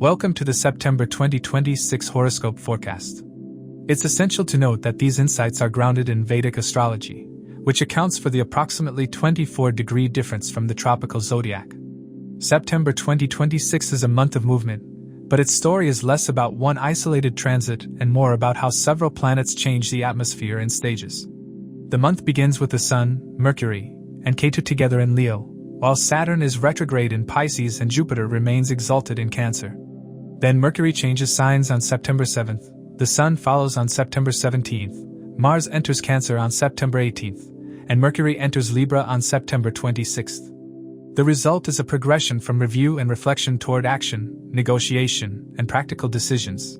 Welcome to the September 2026 horoscope forecast. It's essential to note that these insights are grounded in Vedic astrology, which accounts for the approximately 24-degree difference from the tropical zodiac. September 2026 is a month of movement, but its story is less about one isolated transit and more about how several planets change the atmosphere in stages. The month begins with the Sun, Mercury, and Ketu together in Leo, while Saturn is retrograde in Pisces and Jupiter remains exalted in Cancer. Then Mercury changes signs on September 7th, the Sun follows on September 17th, Mars enters Cancer on September 18th, and Mercury enters Libra on September 26th. The result is a progression from review and reflection toward action, negotiation, and practical decisions.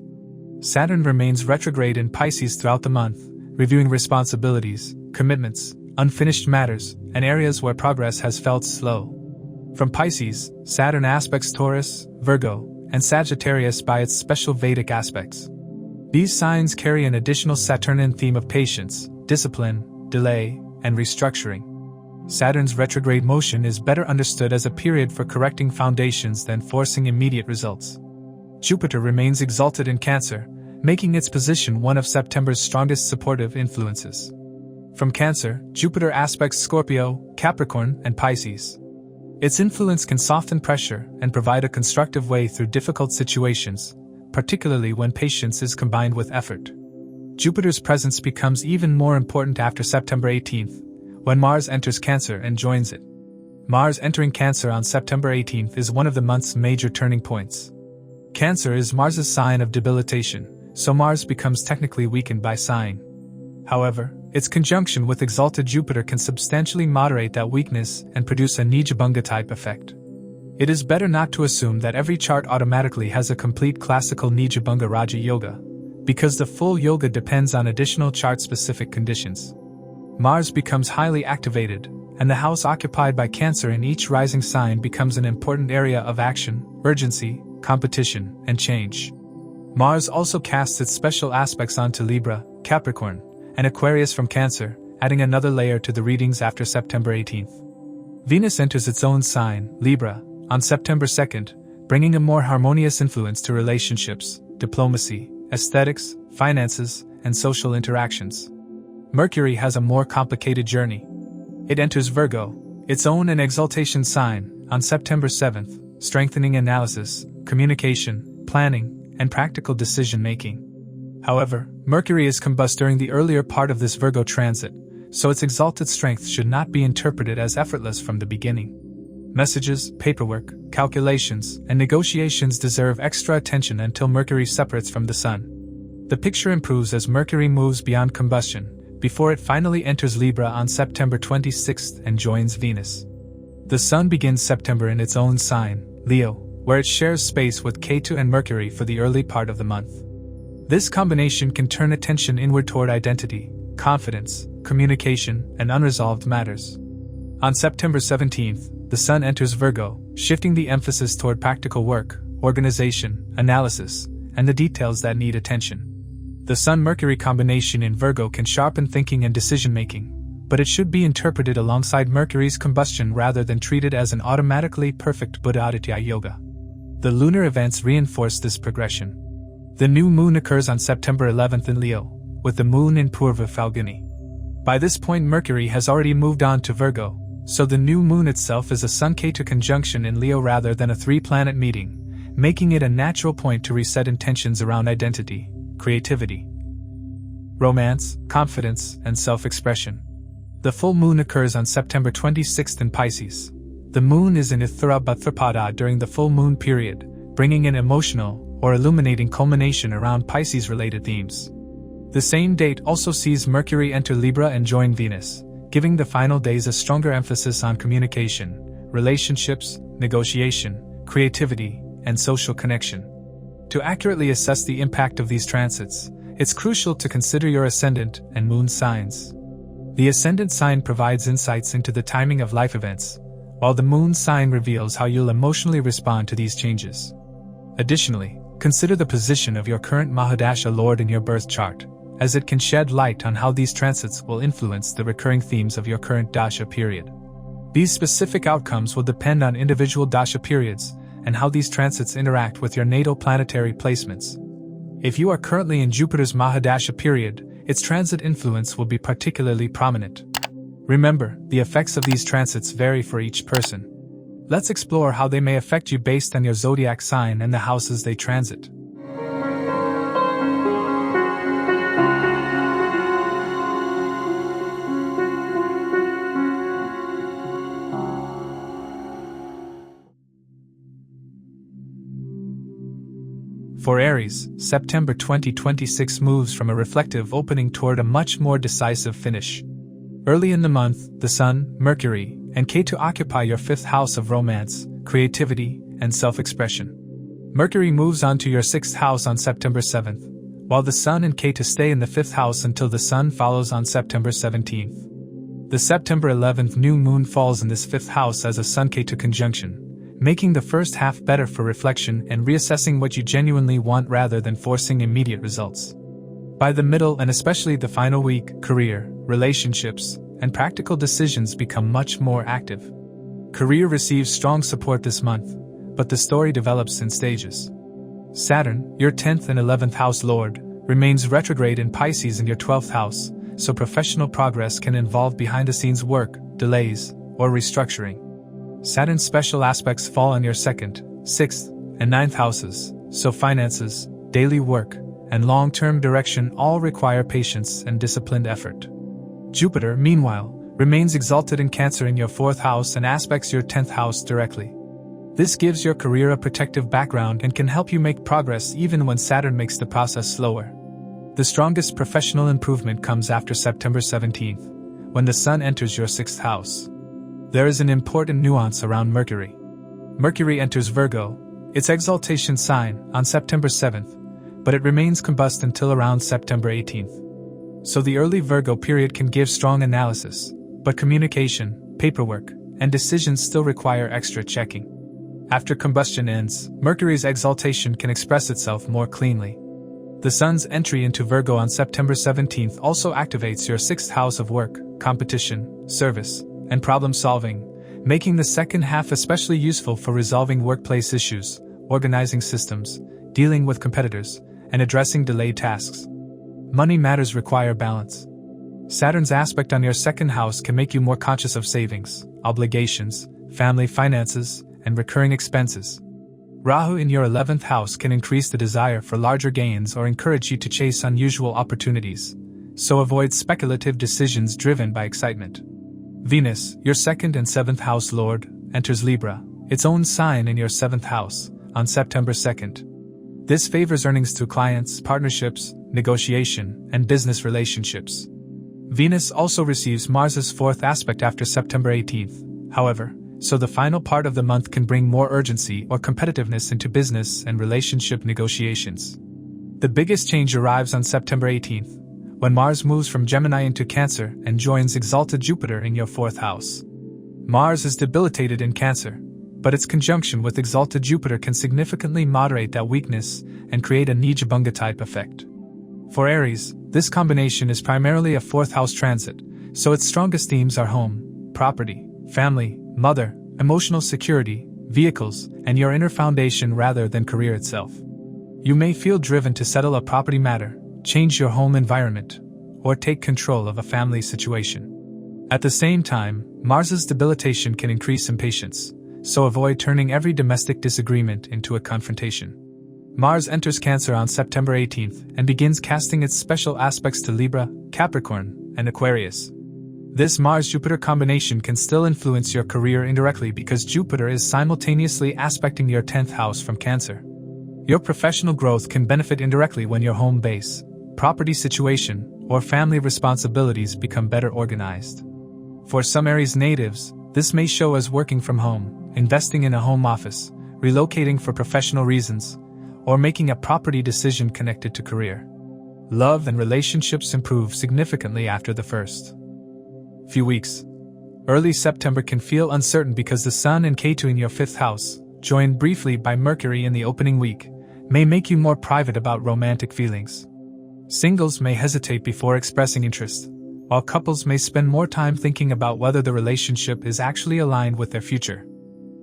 Saturn remains retrograde in Pisces throughout the month, reviewing responsibilities, commitments, unfinished matters, and areas where progress has felt slow. From Pisces, Saturn aspects Taurus, Virgo, and Sagittarius by its special Vedic aspects. These signs carry an additional Saturnian theme of patience, discipline, delay, and restructuring. Saturn's retrograde motion is better understood as a period for correcting foundations than forcing immediate results. Jupiter remains exalted in Cancer, making its position one of September's strongest supportive influences. From Cancer, Jupiter aspects Scorpio, Capricorn, and Pisces. Its influence can soften pressure and provide a constructive way through difficult situations, particularly when patience is combined with effort. Jupiter's presence becomes even more important after September 18th, when Mars enters Cancer and joins it. Mars entering Cancer on September 18th is one of the month's major turning points. Cancer is Mars's sign of debilitation, so Mars becomes technically weakened by sign. However, its conjunction with exalted Jupiter can substantially moderate that weakness and produce a Neecha Bhanga type effect. It is better not to assume that every chart automatically has a complete classical Neecha Bhanga Raja Yoga, because the full yoga depends on additional chart-specific conditions. Mars becomes highly activated, and the house occupied by Cancer in each rising sign becomes an important area of action, urgency, competition, and change. Mars also casts its special aspects onto Libra, Capricorn, and Aquarius from Cancer, adding another layer to the readings after September 18th. Venus enters its own sign, Libra, on September 2nd, bringing a more harmonious influence to relationships, diplomacy, aesthetics, finances, and social interactions. Mercury has a more complicated journey. It enters Virgo, its own and exaltation sign, on September 7th, strengthening analysis, communication, planning, and practical decision-making. However, Mercury is combust during the earlier part of this Virgo transit, so its exalted strength should not be interpreted as effortless from the beginning. Messages, paperwork, calculations, and negotiations deserve extra attention until Mercury separates from the Sun. The picture improves as Mercury moves beyond combustion, before it finally enters Libra on September 26th and joins Venus. The Sun begins September in its own sign, Leo, where it shares space with Ketu and Mercury for the early part of the month. This combination can turn attention inward toward identity, confidence, communication, and unresolved matters. On September 17th, the Sun enters Virgo, shifting the emphasis toward practical work, organization, analysis, and the details that need attention. The Sun-Mercury combination in Virgo can sharpen thinking and decision-making, but it should be interpreted alongside Mercury's combustion rather than treated as an automatically perfect Buddha Aditya Yoga. The lunar events reinforce this progression. The new moon occurs on September 11th in Leo, with the moon in Purva Phalguni. By this point Mercury has already moved on to Virgo, so the new moon itself is a Sun-Ketu conjunction in Leo rather than a three-planet meeting, making it a natural point to reset intentions around identity, creativity, romance, confidence, and self-expression. The full moon occurs on September 26th in Pisces. The moon is in Uttara Bhadrapada during the full moon period, bringing an emotional or illuminating culmination around Pisces-related themes. The same date also sees Mercury enter Libra and join Venus, giving the final days a stronger emphasis on communication, relationships, negotiation, creativity, and social connection. To accurately assess the impact of these transits, it's crucial to consider your ascendant and moon signs. The ascendant sign provides insights into the timing of life events, while the moon sign reveals how you'll emotionally respond to these changes. Additionally, consider the position of your current Mahadasha Lord in your birth chart, as it can shed light on how these transits will influence the recurring themes of your current dasha period. These specific outcomes will depend on individual dasha periods, and how these transits interact with your natal planetary placements. If you are currently in Jupiter's Mahadasha period, its transit influence will be particularly prominent. Remember, the effects of these transits vary for each person. Let's explore how they may affect you based on your zodiac sign and the houses they transit. For Aries, September 2026 moves from a reflective opening toward a much more decisive finish. Early in the month, the Sun, Mercury, and Ketu occupy your fifth house of romance, creativity, and self-expression. Mercury moves on to your sixth house on September 7th, while the Sun and Ketu stay in the fifth house until the Sun follows on September 17th. The September 11th new moon falls in this fifth house as a Sun-Ketu conjunction, making the first half better for reflection and reassessing what you genuinely want rather than forcing immediate results. By the middle and especially the final week, career, relationships, and practical decisions become much more active. Career receives strong support this month, but the story develops in stages. Saturn, your 10th and 11th house lord, remains retrograde in Pisces in your 12th house, so professional progress can involve behind-the-scenes work, delays, or restructuring. Saturn's special aspects fall on your 2nd, 6th, and 9th houses, so finances, daily work, and long-term direction all require patience and disciplined effort. Jupiter, meanwhile, remains exalted in Cancer in your 4th house and aspects your 10th house directly. This gives your career a protective background and can help you make progress even when Saturn makes the process slower. The strongest professional improvement comes after September 17th, when the Sun enters your 6th house. There is an important nuance around Mercury. Mercury enters Virgo, its exaltation sign, on September 7th, but it remains combust until around September 18th. So the early Virgo period can give strong analysis, but communication, paperwork, and decisions still require extra checking. After combustion ends, Mercury's exaltation can express itself more cleanly. The Sun's entry into Virgo on September 17th also activates your 6th house of work, competition, service, and problem-solving, making the second half especially useful for resolving workplace issues, organizing systems, dealing with competitors, and addressing delayed tasks. Money matters require balance. Saturn's aspect on your 2nd house can make you more conscious of savings, obligations, family finances, and recurring expenses. Rahu in your 11th house can increase the desire for larger gains or encourage you to chase unusual opportunities, so avoid speculative decisions driven by excitement. Venus, your 2nd and 7th house lord, enters Libra, its own sign in your 7th house, on September 2nd. This favors earnings through clients, partnerships, negotiation, and business relationships. Venus also receives Mars's 4th aspect after September 18th, however, so the final part of the month can bring more urgency or competitiveness into business and relationship negotiations. The biggest change arrives on September 18th, when Mars moves from Gemini into Cancer and joins exalted Jupiter in your 4th house. Mars is debilitated in Cancer, but its conjunction with exalted Jupiter can significantly moderate that weakness and create a Neecha Bhanga type effect. For Aries, this combination is primarily a 4th house transit, so its strongest themes are home, property, family, mother, emotional security, vehicles, and your inner foundation rather than career itself. You may feel driven to settle a property matter, change your home environment, or take control of a family situation. At the same time, Mars's debilitation can increase impatience, so avoid turning every domestic disagreement into a confrontation. Mars enters Cancer on September 18th and begins casting its special aspects to Libra, Capricorn, and Aquarius. This Mars-Jupiter combination can still influence your career indirectly because Jupiter is simultaneously aspecting your 10th house from Cancer. Your professional growth can benefit indirectly when your home base, property situation, or family responsibilities become better organized. For some Aries natives, this may show as working from home, investing in a home office, relocating for professional reasons, or making a property decision connected to career. Love and relationships improve significantly after the first few weeks. Early September can feel uncertain because the Sun and Ketu in your 5th house, joined briefly by Mercury in the opening week, may make you more private about romantic feelings. Singles may hesitate before expressing interest, while couples may spend more time thinking about whether the relationship is actually aligned with their future.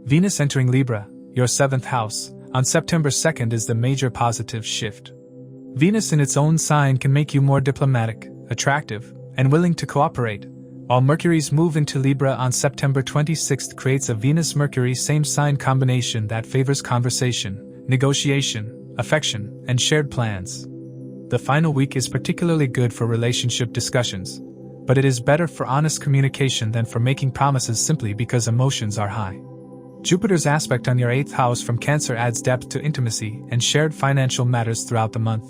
Venus entering Libra, your 7th house, on September 2nd is the major positive shift. Venus in its own sign can make you more diplomatic, attractive, and willing to cooperate, while Mercury's move into Libra on September 26th creates a Venus-Mercury same-sign combination that favors conversation, negotiation, affection, and shared plans. The final week is particularly good for relationship discussions, but it is better for honest communication than for making promises simply because emotions are high. Jupiter's aspect on your 8th house from Cancer adds depth to intimacy and shared financial matters throughout the month.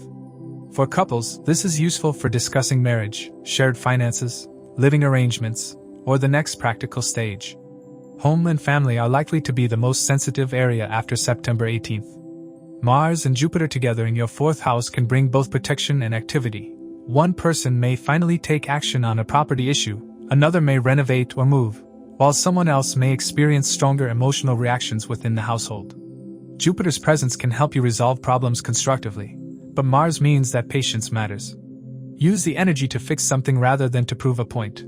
For couples, this is useful for discussing marriage, shared finances, living arrangements, or the next practical stage. Home and family are likely to be the most sensitive area after September 18th. Mars and Jupiter together in your 4th house can bring both protection and activity. One person may finally take action on a property issue, another may renovate or move, while someone else may experience stronger emotional reactions within the household. Jupiter's presence can help you resolve problems constructively, but Mars means that patience matters. Use the energy to fix something rather than to prove a point.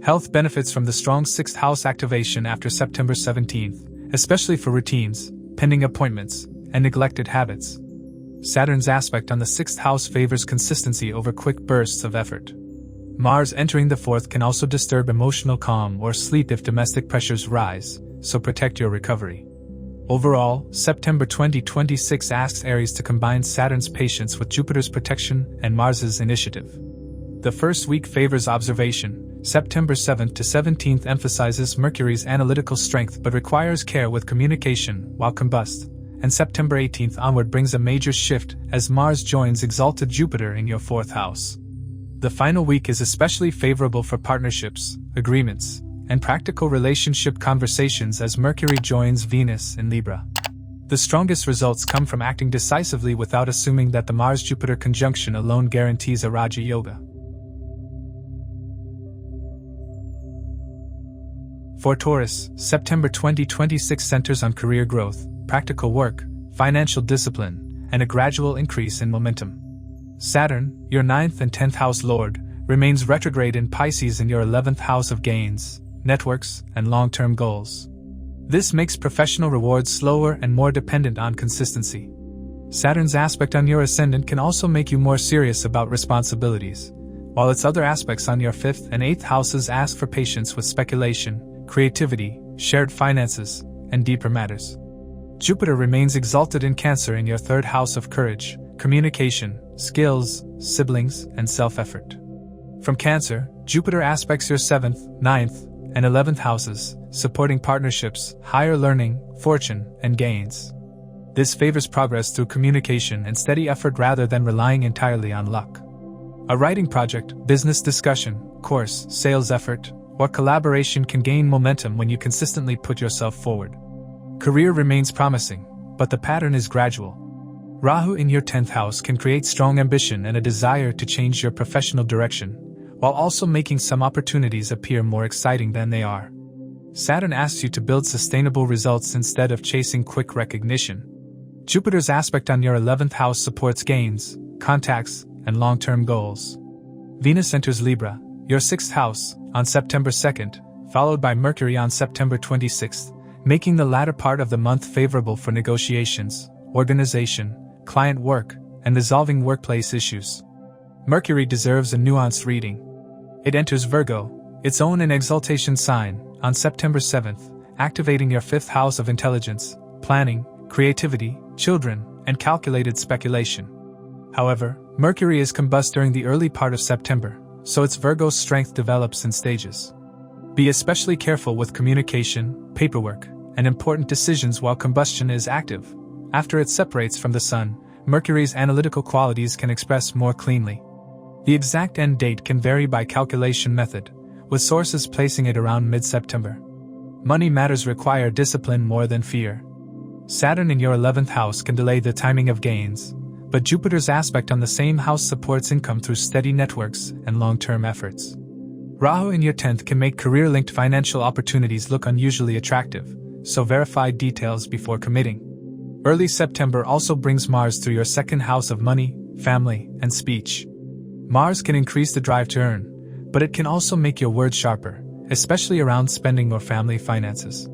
Health benefits from the strong 6th house activation after September 17th, especially for routines, pending appointments, and neglected habits. Saturn's aspect on the 6th house favors consistency over quick bursts of effort. Mars entering the 4th can also disturb emotional calm or sleep if domestic pressures rise, so protect your recovery. Overall, September 2026 asks Aries to combine Saturn's patience with Jupiter's protection and Mars's initiative. The first week favors observation, September 7th to 17th emphasizes Mercury's analytical strength but requires care with communication while combust, and September 18th onward brings a major shift as Mars joins exalted Jupiter in your 4th house. The final week is especially favorable for partnerships, agreements, and practical relationship conversations as Mercury joins Venus in Libra. The strongest results come from acting decisively without assuming that the Mars-Jupiter conjunction alone guarantees a Raja Yoga. For Taurus, September 2026 centers on career growth, practical work, financial discipline, and a gradual increase in momentum. Saturn, your 9th and 10th house lord, remains retrograde in Pisces in your 11th house of gains, networks, and long-term goals. This makes professional rewards slower and more dependent on consistency. Saturn's aspect on your ascendant can also make you more serious about responsibilities, while its other aspects on your 5th and 8th houses ask for patience with speculation, creativity, shared finances, and deeper matters. Jupiter remains exalted in Cancer in your 3rd house of courage, communication, skills, siblings, and self-effort. From Cancer, Jupiter aspects your 7th, 9th, and 11th houses, supporting partnerships, higher learning, fortune, and gains. This favors progress through communication and steady effort rather than relying entirely on luck. A writing project, business discussion, course, sales effort, or collaboration can gain momentum when you consistently put yourself forward. Career remains promising, but the pattern is gradual. Rahu in your 10th house can create strong ambition and a desire to change your professional direction, while also making some opportunities appear more exciting than they are. Saturn asks you to build sustainable results instead of chasing quick recognition. Jupiter's aspect on your 11th house supports gains, contacts, and long-term goals. Venus enters Libra, your 6th house, on September 2nd, followed by Mercury on September 26th, making the latter part of the month favorable for negotiations, organization, client work, and resolving workplace issues. Mercury deserves a nuanced reading. It enters Virgo, its own an exaltation sign, on September 7th, activating your 5th house of intelligence, planning, creativity, children, and calculated speculation. However, Mercury is combust during the early part of September, so its Virgo strength develops in stages. Be especially careful with communication, paperwork, and important decisions while combustion is active. After it separates from the Sun, Mercury's analytical qualities can express more cleanly. The exact end date can vary by calculation method, with sources placing it around mid-September. Money matters require discipline more than fear. Saturn in your 11th house can delay the timing of gains, but Jupiter's aspect on the same house supports income through steady networks and long-term efforts. Rahu in your 10th can make career-linked financial opportunities look unusually attractive, so verify details before committing. Early September also brings Mars through your 2nd house of money, family, and speech. Mars can increase the drive to earn, but it can also make your words sharper, especially around spending or family finances.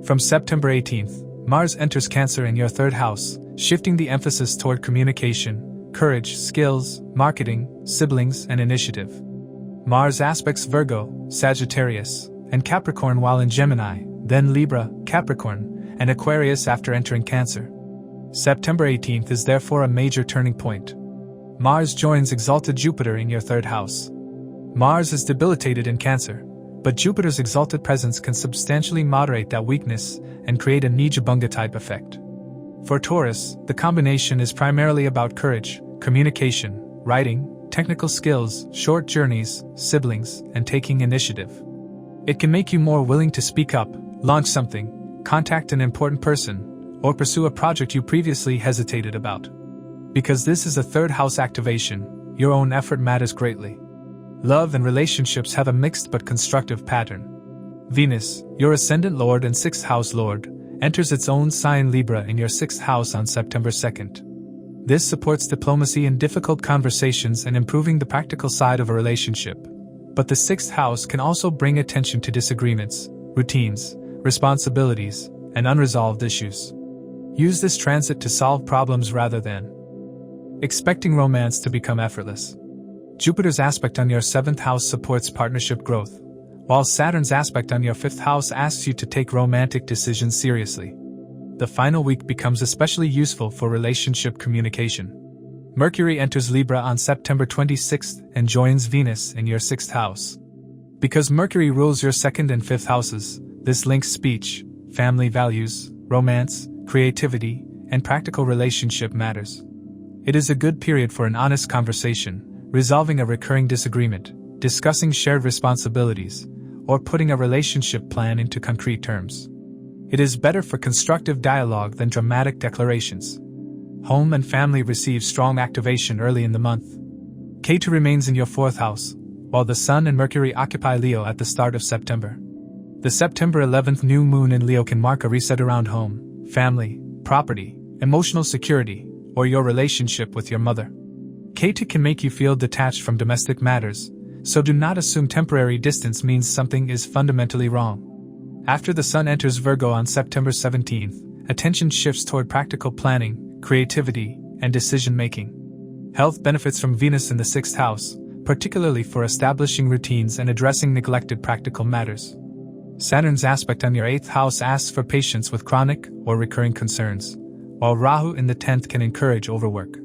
From September 18th, Mars enters Cancer in your 3rd house, shifting the emphasis toward communication, courage, skills, marketing, siblings, and initiative. Mars aspects Virgo, Sagittarius, and Capricorn while in Gemini, then Libra, Capricorn, and Aquarius after entering Cancer. September 18th is therefore a major turning point. Mars joins exalted Jupiter in your 3rd house. Mars is debilitated in Cancer, but Jupiter's exalted presence can substantially moderate that weakness and create a Neecha Bhanga type effect. For Taurus, the combination is primarily about courage, communication, writing, technical skills, short journeys, siblings, and taking initiative. It can make you more willing to speak up, launch something, contact an important person, or pursue a project you previously hesitated about. Because this is a 3rd house activation, your own effort matters greatly. Love and relationships have a mixed but constructive pattern. Venus, your ascendant lord and 6th house lord, enters its own sign Libra in your 6th house on September 2nd. This supports diplomacy in difficult conversations and improving the practical side of a relationship. But the 6th house can also bring attention to disagreements, routines, responsibilities, and unresolved issues. Use this transit to solve problems rather than expecting romance to become effortless. Jupiter's aspect on your 7th house supports partnership growth, while Saturn's aspect on your 5th house asks you to take romantic decisions seriously. The final week becomes especially useful for relationship communication. Mercury enters Libra on September 26th and joins Venus in your 6th house. Because Mercury rules your 2nd and 5th houses, this links speech, family values, romance, creativity, and practical relationship matters. It is a good period for an honest conversation, resolving a recurring disagreement, discussing shared responsibilities, or putting a relationship plan into concrete terms. It is better for constructive dialogue than dramatic declarations. Home and family receive strong activation early in the month. Ketu remains in your 4th house, while the Sun and Mercury occupy Leo at the start of September. The September 11th new moon in Leo can mark a reset around home, family, property, emotional security, or your relationship with your mother. Ketu can make you feel detached from domestic matters, so do not assume temporary distance means something is fundamentally wrong. After the Sun enters Virgo on September 17th, attention shifts toward practical planning, creativity, and decision-making. Health benefits from Venus in the 6th house, particularly for establishing routines and addressing neglected practical matters. Saturn's aspect on your 8th house asks for patience with chronic or recurring concerns, while Rahu in the 10th can encourage overwork.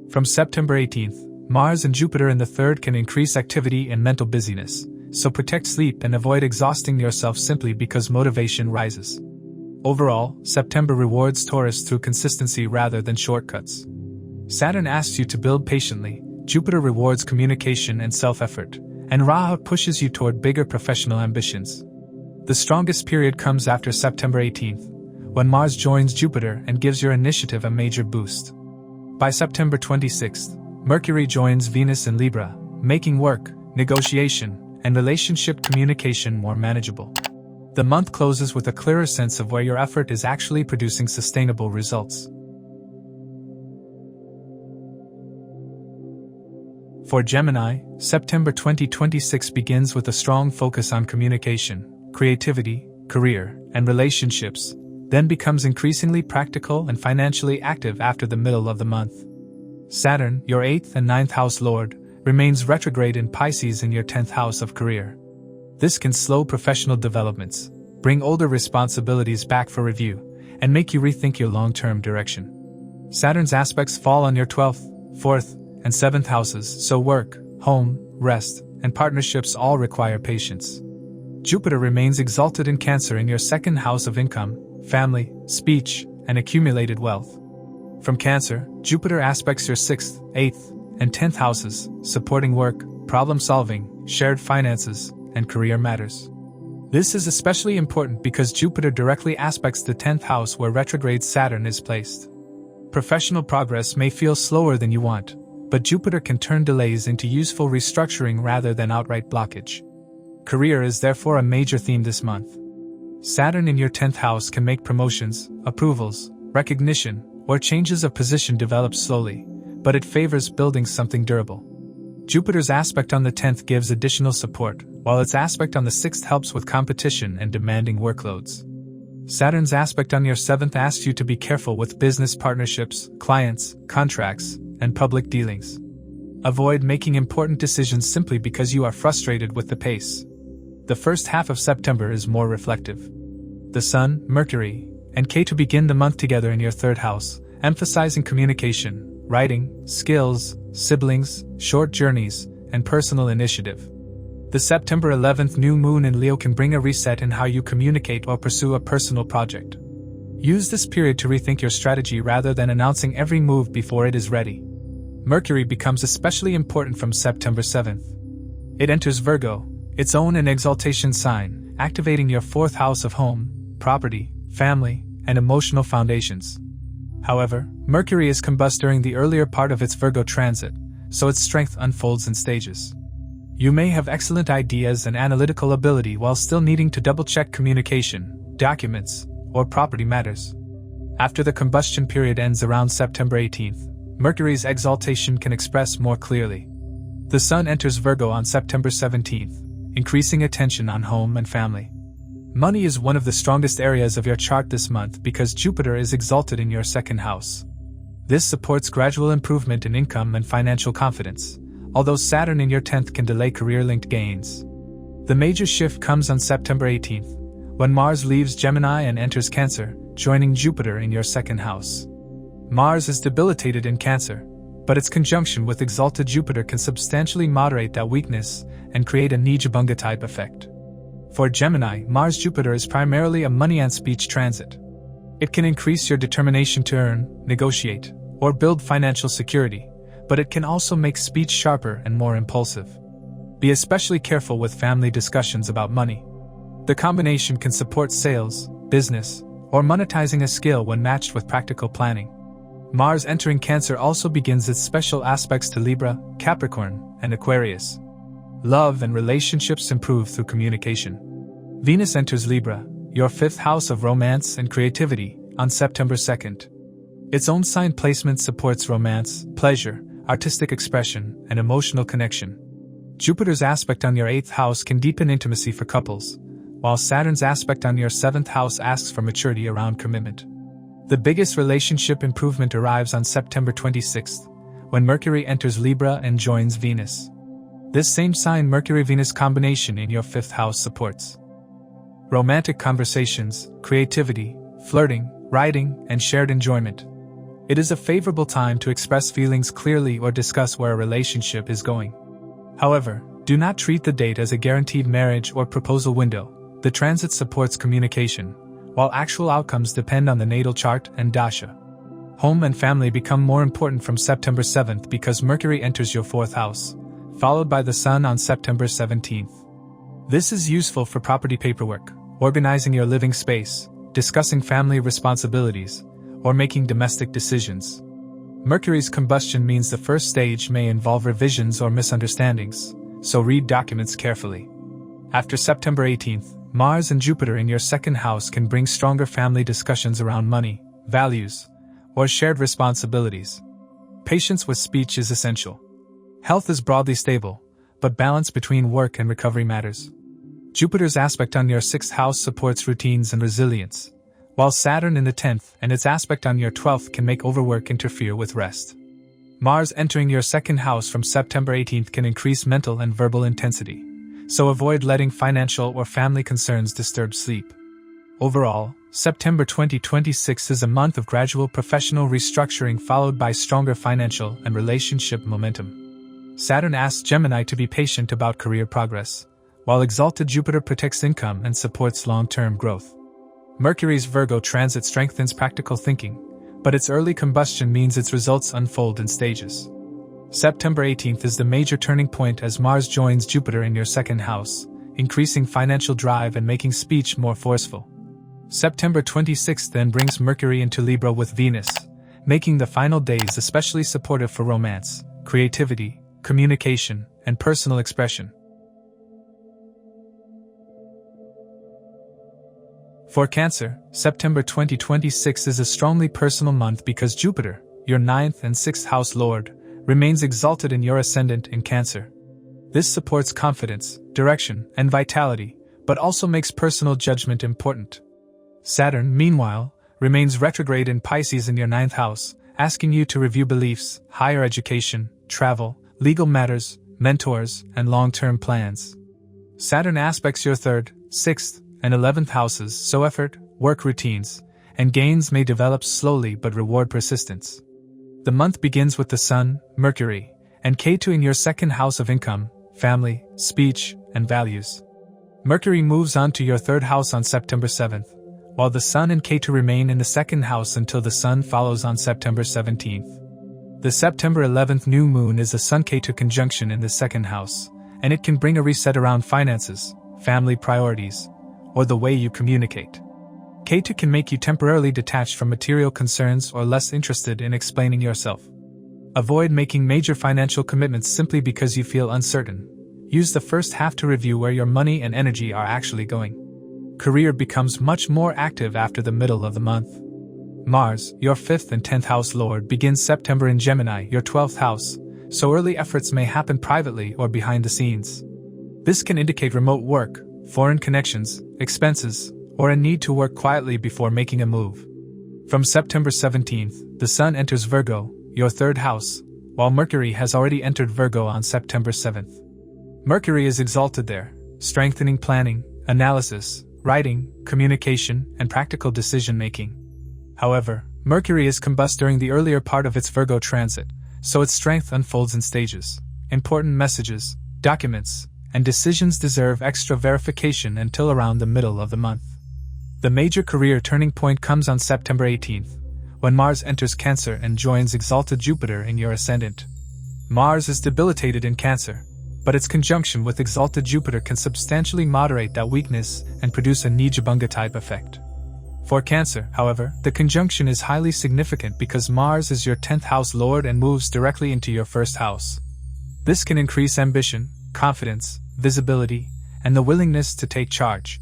From September 18th, Mars and Jupiter in the 3rd can increase activity and mental busyness, so protect sleep and avoid exhausting yourself simply because motivation rises. Overall, September rewards Taurus through consistency rather than shortcuts. Saturn asks you to build patiently, Jupiter rewards communication and self-effort, and Rahu pushes you toward bigger professional ambitions. The strongest period comes after September 18th, when Mars joins Jupiter and gives your initiative a major boost. By September 26th, Mercury joins Venus in Libra, making work, negotiation, and relationship communication more manageable. The month closes with a clearer sense of where your effort is actually producing sustainable results. For Gemini, September 2026 begins with a strong focus on communication, creativity, career, and relationships, then becomes increasingly practical and financially active after the middle of the month. Saturn, your 8th and 9th house lord, remains retrograde in Pisces in your 10th house of career. This can slow professional developments, bring older responsibilities back for review, and make you rethink your long-term direction. Saturn's aspects fall on your 12th, 4th, and 7th houses, so work, home, rest, and partnerships all require patience. Jupiter remains exalted in Cancer in your 2nd house of income, family, speech, and accumulated wealth. From Cancer, Jupiter aspects your 6th, 8th, and 10th houses, supporting work, problem-solving, shared finances, and career matters. This is especially important because Jupiter directly aspects the 10th house where retrograde Saturn is placed. Professional progress may feel slower than you want, but Jupiter can turn delays into useful restructuring rather than outright blockage. Career is therefore a major theme this month. Saturn in your 10th house can make promotions, approvals, recognition, or changes of position develop slowly, but it favors building something durable. Jupiter's aspect on the 10th gives additional support, while its aspect on the 6th helps with competition and demanding workloads. Saturn's aspect on your 7th asks you to be careful with business partnerships, clients, contracts, and public dealings. Avoid making important decisions simply because you are frustrated with the pace. The first half of September is more reflective. The Sun, Mercury, and Ketu begin the month together in your 3rd house, emphasizing communication, writing, skills, siblings, short journeys, and personal initiative. The September 11th new moon in Leo can bring a reset in how you communicate or pursue a personal project. Use this period to rethink your strategy rather than announcing every move before it is ready. Mercury becomes especially important from September 7th. It enters Virgo, its own and exaltation sign, activating your 4th house of home, property, family, and emotional foundations. However, Mercury is combust during the earlier part of its Virgo transit, so its strength unfolds in stages. You may have excellent ideas and analytical ability while still needing to double-check communication, documents, or property matters. After the combustion period ends around September 18th, Mercury's exaltation can express more clearly. The Sun enters Virgo on September 17th, increasing attention on home and family. Money is one of the strongest areas of your chart this month because Jupiter is exalted in your 2nd house. This supports gradual improvement in income and financial confidence, although Saturn in your 10th can delay career-linked gains. The major shift comes on September 18th, when Mars leaves Gemini and enters Cancer, joining Jupiter in your 2nd house. Mars is debilitated in Cancer, but its conjunction with exalted Jupiter can substantially moderate that weakness and create a Neecha Bhanga type effect. For Gemini, Mars-Jupiter is primarily a money and speech transit. It can increase your determination to earn, negotiate, or build financial security, but it can also make speech sharper and more impulsive. Be especially careful with family discussions about money. The combination can support sales, business, or monetizing a skill when matched with practical planning. Mars entering Cancer also begins its special aspects to Libra, Capricorn, and Aquarius. Love and relationships improve through communication. Venus enters Libra, your 5th house of romance and creativity, on September 2nd. Its own sign placement supports romance, pleasure, artistic expression, and emotional connection. Jupiter's aspect on your 8th house can deepen intimacy for couples, while Saturn's aspect on your 7th house asks for maturity around commitment. The biggest relationship improvement arrives on September 26th, when Mercury enters Libra and joins Venus. This same sign Mercury-Venus combination in your 5th house supports romantic conversations, creativity, flirting, writing, and shared enjoyment. It is a favorable time to express feelings clearly or discuss where a relationship is going. However, do not treat the date as a guaranteed marriage or proposal window. The transit supports communication, while actual outcomes depend on the natal chart and dasha. Home and family become more important from September 7th because Mercury enters your 4th house, followed by the Sun on September 17th. This is useful for property paperwork, organizing your living space, discussing family responsibilities, or making domestic decisions. Mercury's combustion means the first stage may involve revisions or misunderstandings, so read documents carefully. After September 18th, Mars and Jupiter in your 2nd house can bring stronger family discussions around money, values, or shared responsibilities. Patience with speech is essential. Health is broadly stable, but balance between work and recovery matters. Jupiter's aspect on your 6th house supports routines and resilience, while Saturn in the 10th and its aspect on your 12th can make overwork interfere with rest. Mars entering your 2nd house from September 18th can increase mental and verbal intensity, so avoid letting financial or family concerns disturb sleep. Overall, September 2026 is a month of gradual professional restructuring followed by stronger financial and relationship momentum. Saturn asks Gemini to be patient about career progress, while exalted Jupiter protects income and supports long-term growth. Mercury's Virgo transit strengthens practical thinking, but its early combustion means its results unfold in stages. September 18th is the major turning point as Mars joins Jupiter in your 2nd house, increasing financial drive and making speech more forceful. September 26th then brings Mercury into Libra with Venus, making the final days especially supportive for romance, creativity, communication, and personal expression. For Cancer, September 2026 is a strongly personal month because Jupiter, your 9th and 6th house lord, remains exalted in your Ascendant in Cancer. This supports confidence, direction, and vitality, but also makes personal judgment important. Saturn, meanwhile, remains retrograde in Pisces in your 9th house, asking you to review beliefs, higher education, travel, legal matters, mentors, and long-term plans. Saturn aspects your 3rd, 6th, and 11th houses, so effort, work routines, and gains may develop slowly but reward persistence. The month begins with the Sun, Mercury, and Ketu in your 2nd house of income, family, speech, and values. Mercury moves on to your 3rd house on September 7th, while the Sun and Ketu remain in the 2nd house until the Sun follows on September 17th. The September 11th new moon is a Sun-Ketu conjunction in the 2nd house, and it can bring a reset around finances, family priorities, or the way you communicate. Ketu can make you temporarily detached from material concerns or less interested in explaining yourself. Avoid making major financial commitments simply because you feel uncertain. Use the first half to review where your money and energy are actually going. Career becomes much more active after the middle of the month. Mars, your 5th and 10th house lord, begins September in Gemini, your 12th house, so early efforts may happen privately or behind the scenes. This can indicate remote work, foreign connections, expenses, or a need to work quietly before making a move. From September 17th, the Sun enters Virgo, your 3rd house, while Mercury has already entered Virgo on September 7th. Mercury is exalted there, strengthening planning, analysis, writing, communication, and practical decision-making. However, Mercury is combust during the earlier part of its Virgo transit, so its strength unfolds in stages. Important messages, documents, and decisions deserve extra verification until around the middle of the month. The major career turning point comes on September 18th, when Mars enters Cancer and joins exalted Jupiter in your Ascendant. Mars is debilitated in Cancer, but its conjunction with exalted Jupiter can substantially moderate that weakness and produce a Neecha Bhanga type effect. For Cancer, however, the conjunction is highly significant because Mars is your 10th house lord and moves directly into your 1st house. This can increase ambition, confidence, visibility, and the willingness to take charge.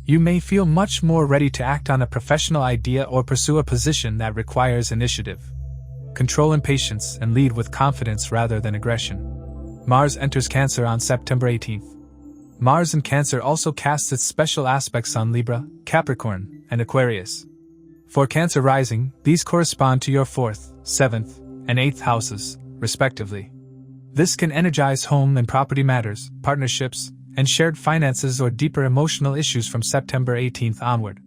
You may feel much more ready to act on a professional idea or pursue a position that requires initiative. Control impatience and lead with confidence rather than aggression. Mars enters Cancer on September 18th. Mars in Cancer also casts its special aspects on Libra, Capricorn, and Aquarius. For Cancer rising, these correspond to your 4th, 7th, and 8th houses, respectively. This can energize home and property matters, partnerships, and shared finances or deeper emotional issues from September 18th onward.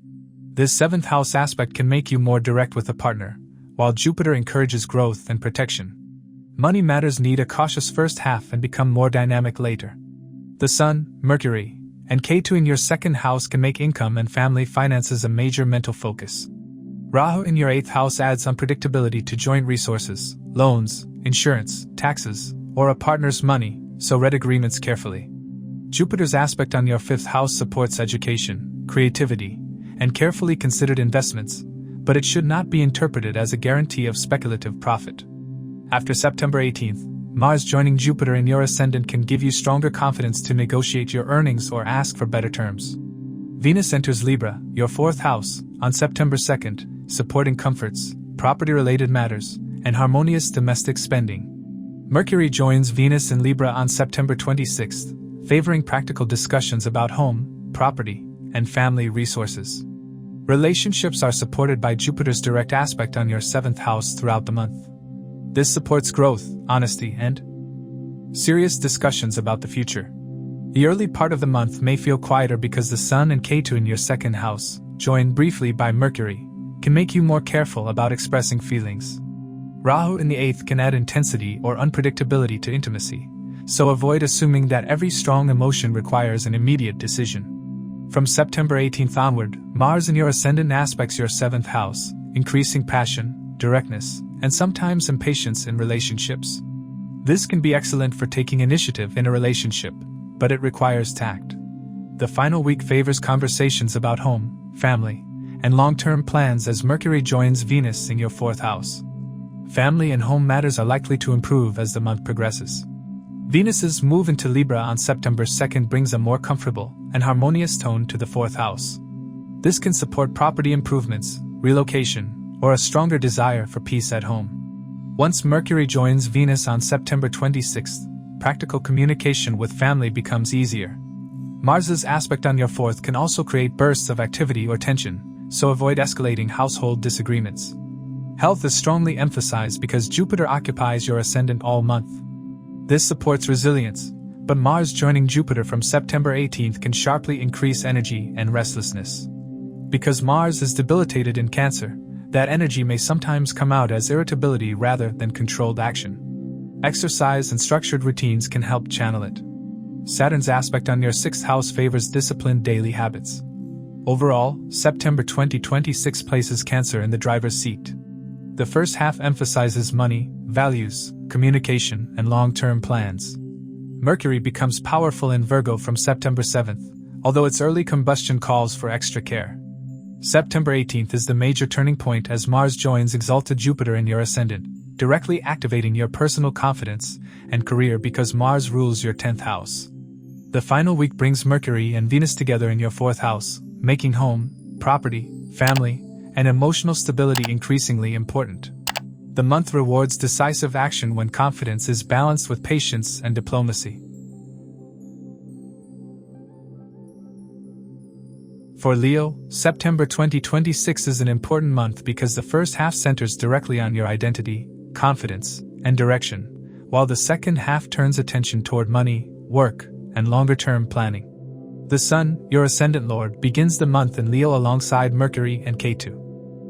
This 7th house aspect can make you more direct with a partner, while Jupiter encourages growth and protection. Money matters need a cautious first half and become more dynamic later. The Sun, Mercury, and Ketu in your 2nd house can make income and family finances a major mental focus. Rahu in your 8th house adds unpredictability to joint resources, loans, insurance, taxes, or a partner's money, so read agreements carefully. Jupiter's aspect on your 5th house supports education, creativity, and carefully considered investments, but it should not be interpreted as a guarantee of speculative profit. After September 18th, Mars joining Jupiter in your Ascendant can give you stronger confidence to negotiate your earnings or ask for better terms. Venus enters Libra, your 4th house, on September 2nd, supporting comforts, property-related matters, and harmonious domestic spending. Mercury joins Venus in Libra on September 26th, favoring practical discussions about home, property, and family resources. Relationships are supported by Jupiter's direct aspect on your 7th house throughout the month. This supports growth, honesty, and serious discussions about the future. The early part of the month may feel quieter because the Sun and Ketu in your 2nd house, joined briefly by Mercury, can make you more careful about expressing feelings. Rahu in the 8th can add intensity or unpredictability to intimacy, so avoid assuming that every strong emotion requires an immediate decision. From September 18th onward, Mars in your Ascendant aspects your 7th house, increasing passion, directness, and sometimes impatience in relationships. This can be excellent for taking initiative in a relationship, but it requires tact. The final week favors conversations about home, family, and long-term plans as Mercury joins Venus in your 4th house. Family and home matters are likely to improve as the month progresses. Venus's move into Libra on September 2nd brings a more comfortable and harmonious tone to the 4th house. This can support property improvements, relocation, or a stronger desire for peace at home. Once Mercury joins Venus on September 26th, practical communication with family becomes easier. Mars's aspect on your 4th can also create bursts of activity or tension, so avoid escalating household disagreements. Health is strongly emphasized because Jupiter occupies your ascendant all month. This supports resilience, but Mars joining Jupiter from September 18th can sharply increase energy and restlessness. Because Mars is debilitated in Cancer, that energy may sometimes come out as irritability rather than controlled action. Exercise and structured routines can help channel it. Saturn's aspect on your 6th house favors disciplined daily habits. Overall, September 2026 places Cancer in the driver's seat. The first half emphasizes money, values, communication, and long-term plans. Mercury becomes powerful in Virgo from September 7th, although its early combustion calls for extra care. September 18th is the major turning point as Mars joins exalted Jupiter in your ascendant, directly activating your personal confidence and career because Mars rules your 10th house. The final week brings Mercury and Venus together in your 4th house, making home, property, family, and emotional stability increasingly important. The month rewards decisive action when confidence is balanced with patience and diplomacy. For Leo, September 2026 is an important month because the first half centers directly on your identity, confidence, and direction, while the second half turns attention toward money, work, and longer-term planning. The Sun, your ascendant lord, begins the month in Leo alongside Mercury and Ketu.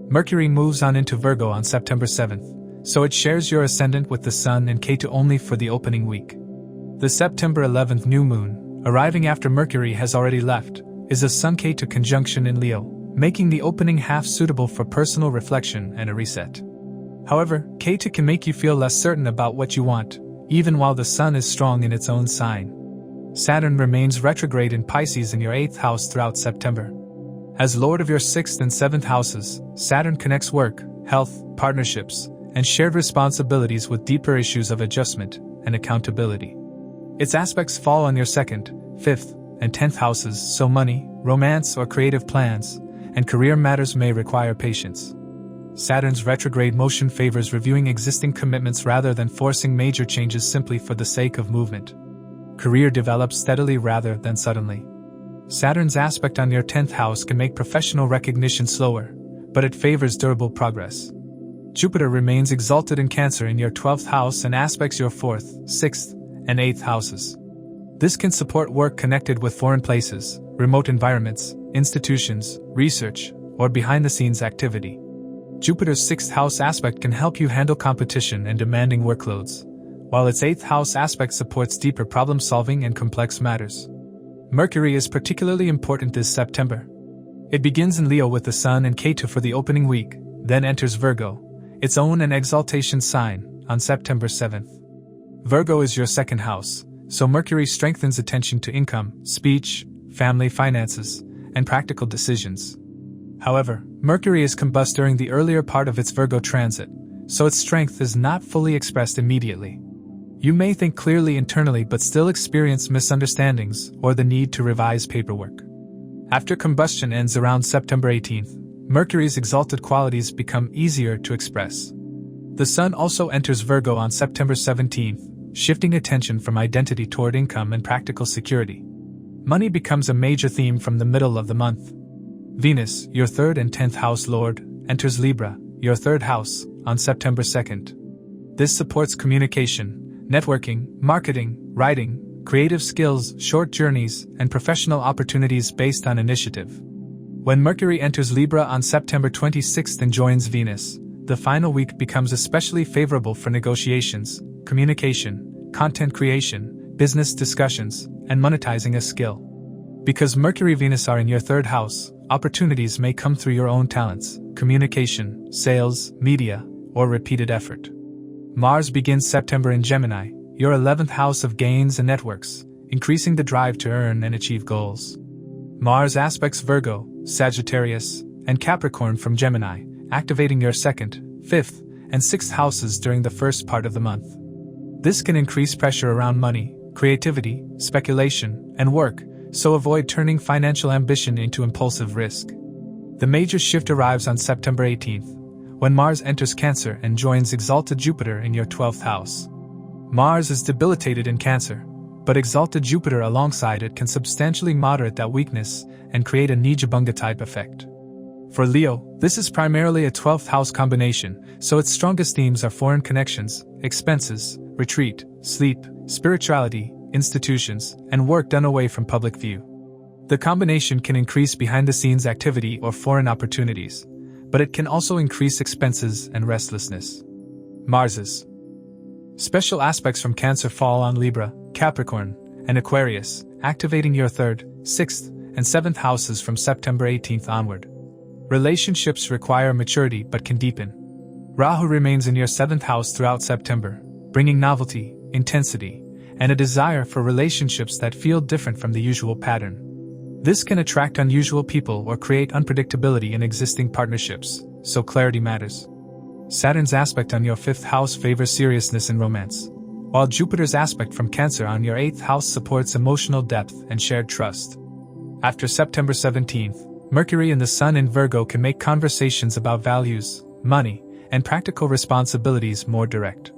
Mercury moves on into Virgo on September 7th, so it shares your ascendant with the Sun and Ketu only for the opening week. The September 11th new moon, arriving after Mercury has already left, is a Sun-Ketu conjunction in Leo, making the opening half suitable for personal reflection and a reset. However, Ketu can make you feel less certain about what you want, even while the Sun is strong in its own sign. Saturn remains retrograde in Pisces in your 8th house throughout September. As lord of your 6th and 7th houses, Saturn connects work, health, partnerships, and shared responsibilities with deeper issues of adjustment and accountability. Its aspects fall on your 2nd, 5th, and 10th houses, so money, romance, or creative plans, and career matters may require patience. Saturn's retrograde motion favors reviewing existing commitments rather than forcing major changes simply for the sake of movement. Career develops steadily rather than suddenly. Saturn's aspect on your 10th house can make professional recognition slower, but it favors durable progress. Jupiter remains exalted in Cancer in your 12th house and aspects your 4th, 6th, and 8th houses. This can support work connected with foreign places, remote environments, institutions, research, or behind-the-scenes activity. Jupiter's 6th house aspect can help you handle competition and demanding workloads, while its 8th house aspect supports deeper problem-solving and complex matters. Mercury is particularly important this September. It begins in Leo with the Sun and Ketu for the opening week, then enters Virgo, its own and exaltation sign, on September 7th. Virgo is your 2nd house, so Mercury strengthens attention to income, speech, family finances, and practical decisions. However, Mercury is combust during the earlier part of its Virgo transit, so its strength is not fully expressed immediately. You may think clearly internally but still experience misunderstandings or the need to revise paperwork. After combustion ends around September 18th, Mercury's exalted qualities become easier to express. The Sun also enters Virgo on September 17th, shifting attention from identity toward income and practical security. Money becomes a major theme from the middle of the month. Venus, your 3rd and 10th house lord, enters Libra, your 3rd house, on September 2nd. This supports communication, networking, marketing, writing, creative skills, short journeys, and professional opportunities based on initiative. When Mercury enters Libra on September 26th and joins Venus, the final week becomes especially favorable for negotiations, communication, content creation, business discussions, and monetizing a skill. Because Mercury-Venus are in your 3rd house, opportunities may come through your own talents, communication, sales, media, or repeated effort. Mars begins September in Gemini, your 11th house of gains and networks, increasing the drive to earn and achieve goals. Mars aspects Virgo, Sagittarius, and Capricorn from Gemini, activating your 2nd, 5th, and 6th houses during the first part of the month. This can increase pressure around money, creativity, speculation, and work, so avoid turning financial ambition into impulsive risk. The major shift arrives on September 18th, when Mars enters Cancer and joins exalted Jupiter in your 12th house. Mars is debilitated in Cancer, but exalted Jupiter alongside it can substantially moderate that weakness and create a Neecha Bhanga type effect. For Leo, this is primarily a 12th house combination, so its strongest themes are foreign connections, expenses, retreat, sleep, spirituality, institutions, and work done away from public view. The combination can increase behind-the-scenes activity or foreign opportunities, but it can also increase expenses and restlessness. Mars's special aspects from Cancer fall on Libra, Capricorn, and Aquarius, activating your 3rd, 6th, and 7th houses from September 18th onward. Relationships require maturity but can deepen. Rahu remains in your 7th house throughout September, bringing novelty, intensity, and a desire for relationships that feel different from the usual pattern. This can attract unusual people or create unpredictability in existing partnerships, so clarity matters. Saturn's aspect on your 5th house favors seriousness in romance, while Jupiter's aspect from Cancer on your 8th house supports emotional depth and shared trust. After September 17th, Mercury and the Sun in Virgo can make conversations about values, money, and practical responsibilities more direct.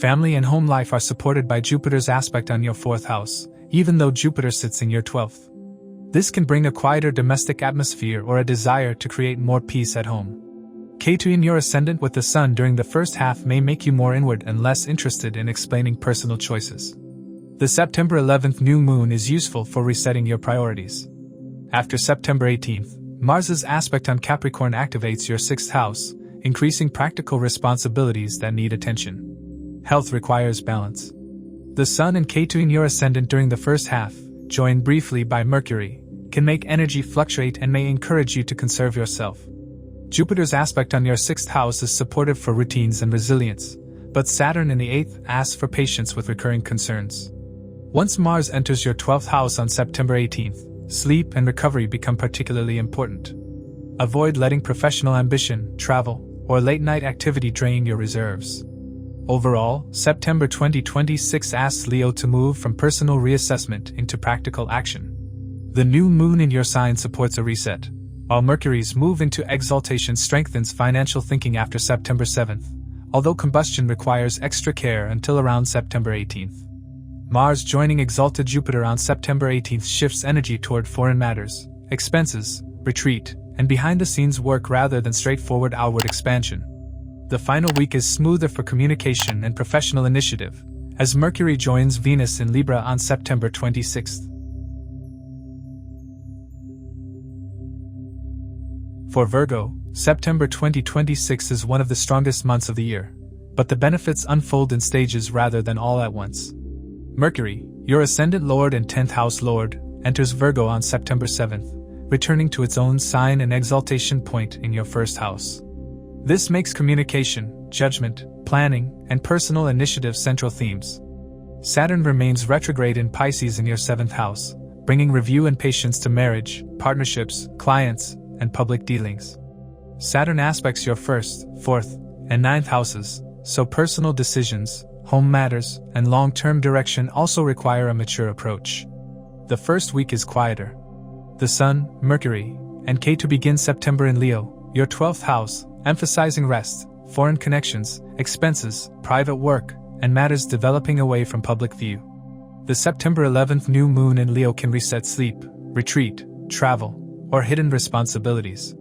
Family and home life are supported by Jupiter's aspect on your 4th house, even though Jupiter sits in your 12th. This can bring a quieter domestic atmosphere or a desire to create more peace at home. Ketu in your ascendant with the Sun during the first half may make you more inward and less interested in explaining personal choices. The September 11th new moon is useful for resetting your priorities. After September 18th, Mars's aspect on Capricorn activates your 6th house, increasing practical responsibilities that need attention. Health requires balance. The Sun and Ketu in your ascendant during the first half, joined briefly by Mercury, can make energy fluctuate and may encourage you to conserve yourself. Jupiter's aspect on your 6th house is supportive for routines and resilience, but Saturn in the 8th asks for patience with recurring concerns. Once Mars enters your 12th house on September 18th, sleep and recovery become particularly important. Avoid letting professional ambition, travel, or late-night activity drain your reserves. Overall, September 2026 asks Leo to move from personal reassessment into practical action. The new moon in your sign supports a reset, while Mercury's move into exaltation strengthens financial thinking after September 7th, although combustion requires extra care until around September 18th. Mars joining exalted Jupiter on September 18th shifts energy toward foreign matters, expenses, retreat, and behind-the-scenes work rather than straightforward outward expansion. The final week is smoother for communication and professional initiative, as Mercury joins Venus in Libra on September 26th. For Virgo, September 2026 is one of the strongest months of the year, but the benefits unfold in stages rather than all at once. Mercury, your ascendant lord and 10th house lord, enters Virgo on September 7th, returning to its own sign and exaltation point in your 1st house. This makes communication, judgment, planning, and personal initiative central themes. Saturn remains retrograde in Pisces in your 7th house, bringing review and patience to marriage, partnerships, clients, and public dealings. Saturn aspects your 1st, 4th, and 9th houses, so personal decisions, home matters, and long-term direction also require a mature approach. The first week is quieter. The Sun, Mercury, and Ketu begin September in Leo, your 12th house, emphasizing rest, foreign connections, expenses, private work, and matters developing away from public view. The September 11th new moon in Leo can reset sleep, retreat, travel, or hidden responsibilities.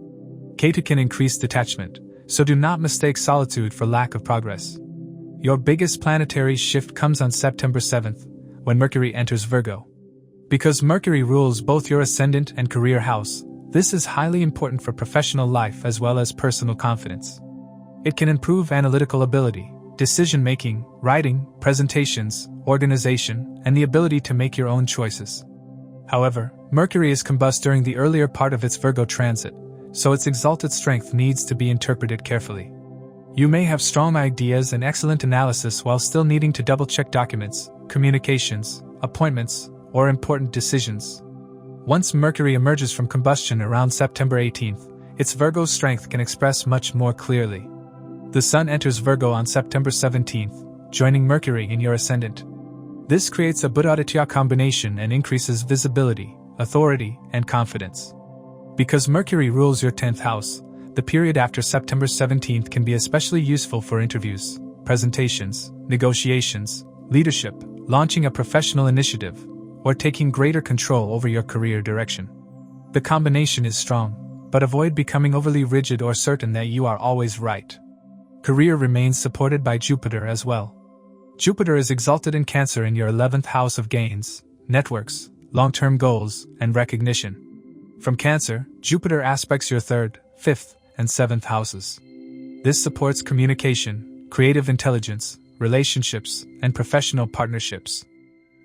Ketu can increase detachment, so do not mistake solitude for lack of progress. Your biggest planetary shift comes on September 7th, when Mercury enters Virgo. Because Mercury rules both your ascendant and career house, this is highly important for professional life as well as personal confidence. It can improve analytical ability, decision-making, writing, presentations, organization, and the ability to make your own choices. However, Mercury is combust during the earlier part of its Virgo transit, so its exalted strength needs to be interpreted carefully. You may have strong ideas and excellent analysis while still needing to double-check documents, communications, appointments, or important decisions. Once Mercury emerges from combustion around September 18th, its Virgo strength can express much more clearly. The Sun enters Virgo on September 17th, joining Mercury in your ascendant. This creates a Buddha-Aditya combination and increases visibility, authority, and confidence. Because Mercury rules your 10th house, the period after September 17th can be especially useful for interviews, presentations, negotiations, leadership, launching a professional initiative, or taking greater control over your career direction. The combination is strong. but avoid becoming overly rigid or certain that you are always right. Career remains supported by Jupiter as well. Jupiter is exalted in Cancer in your 11th house of gains, networks, long-term goals, and recognition. From Cancer, Jupiter aspects your 3rd, 5th, and 7th houses. This supports communication, creative intelligence, relationships, and professional partnerships.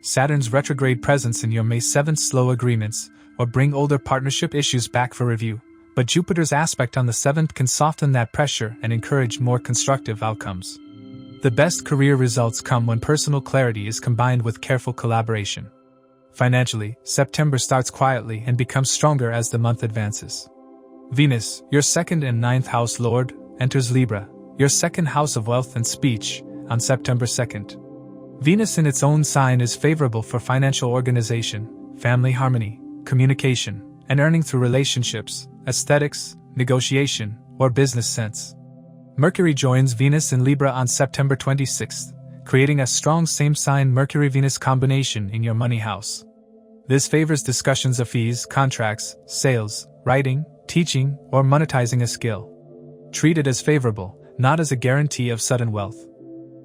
Saturn's retrograde presence in your May 7th slow agreements or bring older partnership issues back for review, but Jupiter's aspect on the 7th can soften that pressure and encourage more constructive outcomes. The best career results come when personal clarity is combined with careful collaboration. Financially, September starts quietly and becomes stronger as the month advances. Venus, your 2nd and 9th house lord, enters Libra, your 2nd house of wealth and speech, on September 2nd. Venus in its own sign is favorable for financial organization, family harmony, communication, and earning through relationships, aesthetics, negotiation, or business sense. Mercury joins Venus in Libra on September 26th, creating a strong same-sign Mercury-Venus combination in your money house. This favors discussions of fees, contracts, sales, writing, teaching, or monetizing a skill. Treat it as favorable, not as a guarantee of sudden wealth.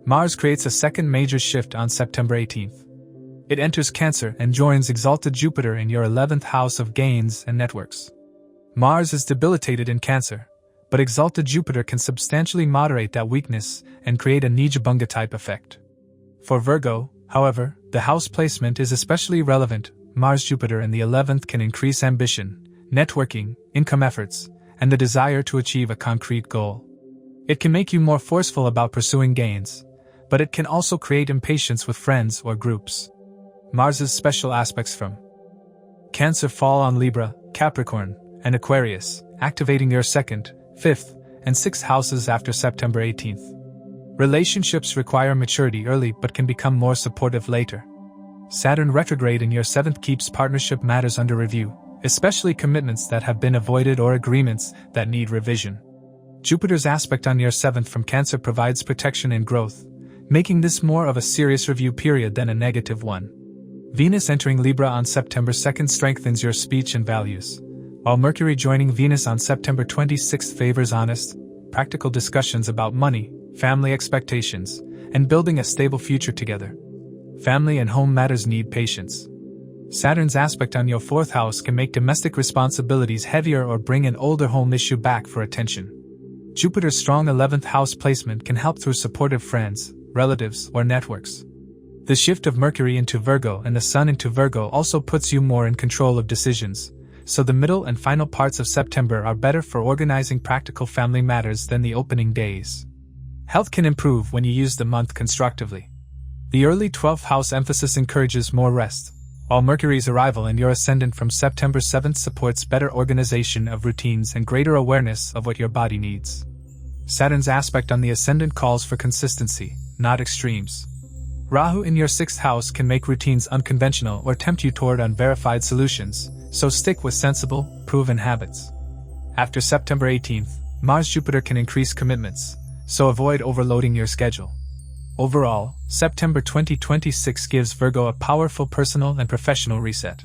Mars creates a second major shift on September 18th. It enters Cancer and joins exalted Jupiter in your 11th house of gains and networks. Mars is debilitated in Cancer, but exalted Jupiter can substantially moderate that weakness and create a Neecha Bhanga type effect. For Virgo, however, the house placement is especially relevant. Mars-Jupiter in the 11th can increase ambition, networking, income efforts, and the desire to achieve a concrete goal. It can make you more forceful about pursuing gains, but it can also create impatience with friends or groups. Mars's special aspects from Cancer fall on Libra, Capricorn, and Aquarius, activating your 2nd, 5th, and 6th houses after September 18th. Relationships require maturity early but can become more supportive later. Saturn retrograde in your 7th keeps partnership matters under review, especially commitments that have been avoided or agreements that need revision. Jupiter's aspect on your 7th from Cancer provides protection and growth, making this more of a serious review period than a negative one. Venus entering Libra on September 2nd strengthens your speech and values, while Mercury joining Venus on September 26th favors honest, practical discussions about money, family expectations, and building a stable future together. Family and home matters need patience. Saturn's aspect on your 4th house can make domestic responsibilities heavier or bring an older home issue back for attention. Jupiter's strong 11th house placement can help through supportive friends, relatives, or networks. The shift of Mercury into Virgo and the Sun into Virgo also puts you more in control of decisions, so the middle and final parts of September are better for organizing practical family matters than the opening days. Health can improve when you use the month constructively. The early 12th house emphasis encourages more rest, while Mercury's arrival in your Ascendant from September 7th supports better organization of routines and greater awareness of what your body needs. Saturn's aspect on the Ascendant calls for consistency, not extremes. Rahu in your 6th house can make routines unconventional or tempt you toward unverified solutions, so stick with sensible, proven habits. After September 18th, Mars-Jupiter can increase commitments, so avoid overloading your schedule. Overall, September 2026 gives Virgo a powerful personal and professional reset.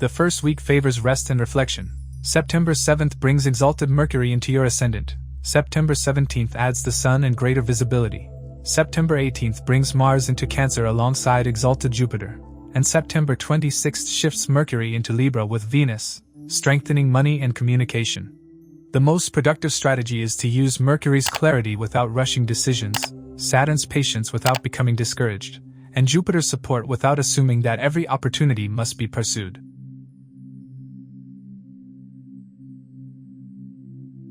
The first week favors rest and reflection. September 7th brings exalted Mercury into your Ascendant. September 17th adds the Sun and greater visibility. September 18th brings Mars into Cancer alongside exalted Jupiter, and September 26th shifts Mercury into Libra with Venus, strengthening money and communication. The most productive strategy is to use Mercury's clarity without rushing decisions, Saturn's patience without becoming discouraged, and Jupiter's support without assuming that every opportunity must be pursued.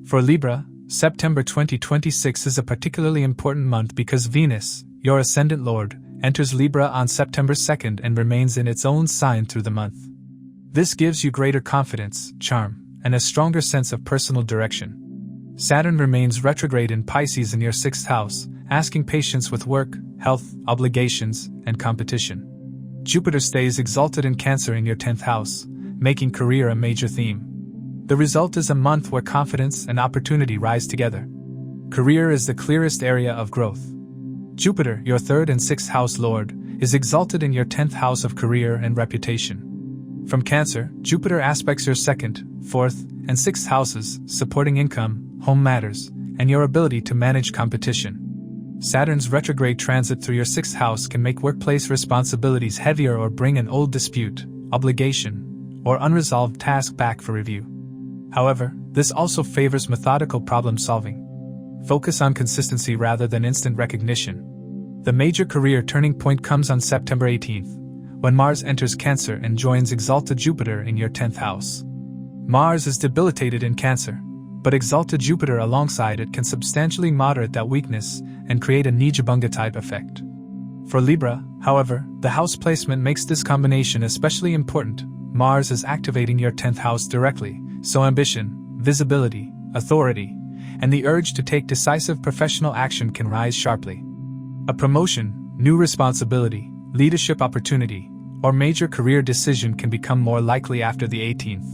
For Libra, September 2026 is a particularly important month because Venus, your Ascendant Lord, enters Libra on September 2nd and remains in its own sign through the month. This gives you greater confidence, charm, and a stronger sense of personal direction. Saturn remains retrograde in Pisces in your 6th house, asking patience with work, health, obligations, and competition. Jupiter stays exalted in Cancer in your 10th house, making career a major theme. The result is a month where confidence and opportunity rise together. Career is the clearest area of growth. Jupiter, your 3rd and 6th house lord, is exalted in your 10th house of career and reputation. From Cancer, Jupiter aspects your 2nd, 4th, and 6th houses, supporting income, home matters, and your ability to manage competition. Saturn's retrograde transit through your 6th house can make workplace responsibilities heavier or bring an old dispute, obligation, or unresolved task back for review. However, this also favors methodical problem solving. Focus on consistency rather than instant recognition. The major career turning point comes on September 18th, when Mars enters Cancer and joins exalted Jupiter in your 10th house. Mars is debilitated in Cancer, but exalted Jupiter alongside it can substantially moderate that weakness and create a Neecha Bhanga type effect. For Libra, however, the house placement makes this combination especially important. Mars is activating your 10th house directly, so ambition, visibility, authority, and the urge to take decisive professional action can rise sharply. A promotion, new responsibility, leadership opportunity, or major career decision can become more likely after the 18th.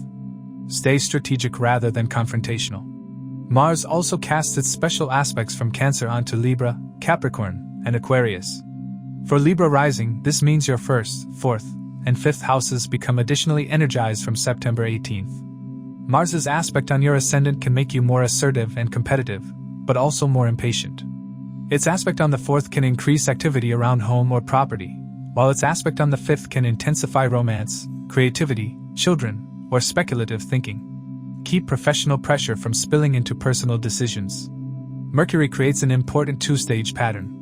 Stay strategic rather than confrontational. Mars also casts its special aspects from Cancer onto Libra, Capricorn, and Aquarius. For Libra rising, this means your 1st, 4th, and 5th houses become additionally energized from September 18th. Mars's aspect on your ascendant can make you more assertive and competitive, but also more impatient. Its aspect on the 4th can increase activity around home or property, while its aspect on the 5th can intensify romance, creativity, children, or speculative thinking. Keep professional pressure from spilling into personal decisions. Mercury creates an important two-stage pattern.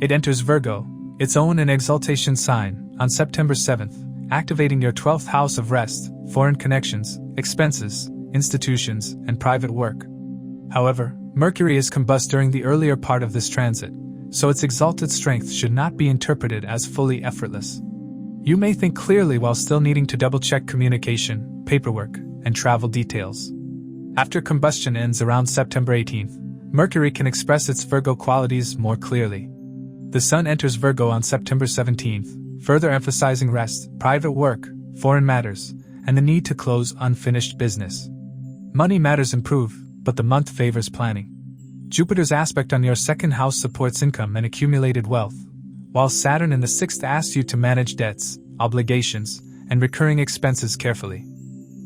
It enters Virgo, its own and exaltation sign, on September 7th, activating your 12th house of rest, foreign connections, expenses, institutions, and private work. However, Mercury is combust during the earlier part of this transit, so its exalted strength should not be interpreted as fully effortless. You may think clearly while still needing to double-check communication, paperwork, and travel details. After combustion ends around September 18th, Mercury can express its Virgo qualities more clearly. The Sun enters Virgo on September 17th, further emphasizing rest, private work, foreign matters, and the need to close unfinished business. Money matters improve, but the month favors planning. Jupiter's aspect on your 2nd house supports income and accumulated wealth, while Saturn in the 6th asks you to manage debts, obligations, and recurring expenses carefully.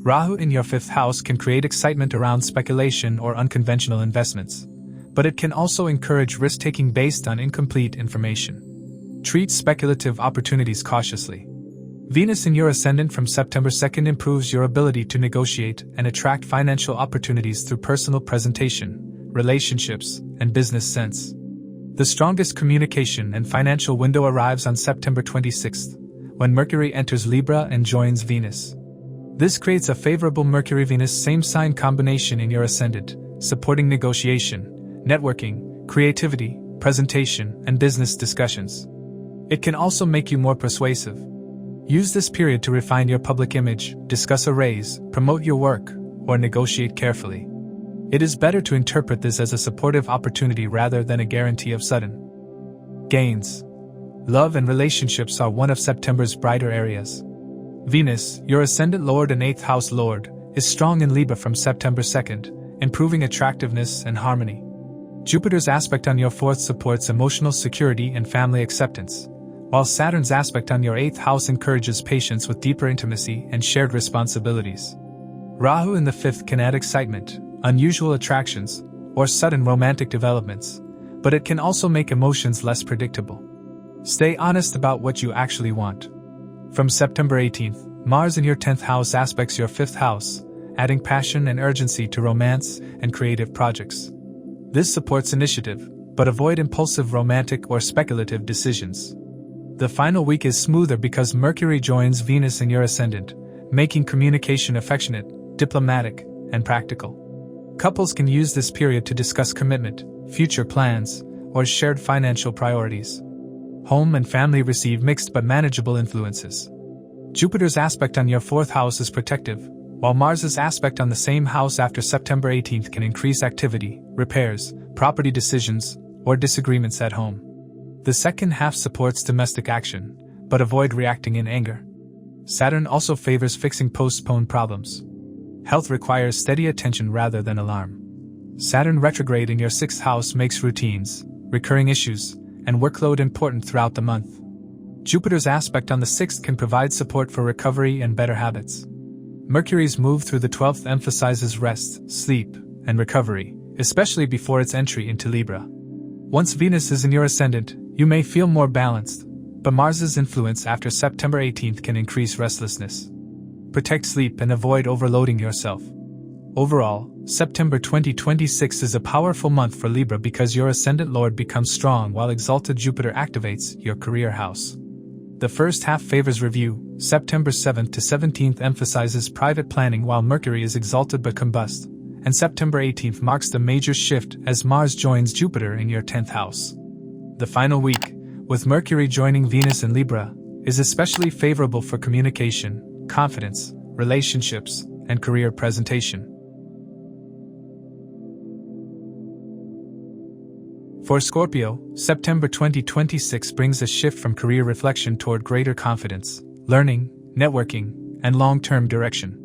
Rahu in your 5th house can create excitement around speculation or unconventional investments, but it can also encourage risk-taking based on incomplete information. Treat speculative opportunities cautiously. Venus in your ascendant from September 2nd improves your ability to negotiate and attract financial opportunities through personal presentation, relationships, and business sense. The strongest communication and financial window arrives on September 26th, when Mercury enters Libra and joins Venus. This creates a favorable Mercury-Venus same-sign combination in your ascendant, supporting negotiation, networking, creativity, presentation, and business discussions. It can also make you more persuasive. Use this period to refine your public image, discuss a raise, promote your work, or negotiate carefully. It is better to interpret this as a supportive opportunity rather than a guarantee of sudden gains. Love and relationships are one of September's brighter areas. Venus, your ascendant lord and 8th house lord, is strong in Libra from September 2nd, improving attractiveness and harmony. Jupiter's aspect on your 4th supports emotional security and family acceptance, while Saturn's aspect on your 8th house encourages patience with deeper intimacy and shared responsibilities. Rahu in the 5th can add excitement, unusual attractions, or sudden romantic developments, but it can also make emotions less predictable. Stay honest about what you actually want. From September 18th, Mars in your 10th house aspects your 5th house, adding passion and urgency to romance and creative projects. This supports initiative, but avoid impulsive romantic or speculative decisions. The final week is smoother because Mercury joins Venus in your ascendant, making communication affectionate, diplomatic, and practical. Couples can use this period to discuss commitment, future plans, or shared financial priorities. Home and family receive mixed but manageable influences. Jupiter's aspect on your 4th house is protective, while Mars's aspect on the same house after September 18th can increase activity, repairs, property decisions, or disagreements at home. The second half supports domestic action, but avoid reacting in anger. Saturn also favors fixing postponed problems. Health requires steady attention rather than alarm. Saturn retrograde in your 6th house makes routines, recurring issues, and workload important throughout the month. Jupiter's aspect on the 6th can provide support for recovery and better habits. Mercury's move through the 12th emphasizes rest, sleep, and recovery, especially before its entry into Libra. Once Venus is in your ascendant, you may feel more balanced, but Mars's influence after September 18th can increase restlessness. Protect sleep and avoid overloading yourself. Overall, September 2026 is a powerful month for Libra because your ascendant lord becomes strong while exalted Jupiter activates your career house. The first half favors review. September 7th to 17th emphasizes private planning while Mercury is exalted but combust, and September 18th marks the major shift as Mars joins Jupiter in your 10th house. The final week, with Mercury joining Venus in Libra, is especially favorable for communication, confidence, relationships, and career presentation. For Scorpio, September 2026 brings a shift from career reflection toward greater confidence, learning, networking, and long-term direction.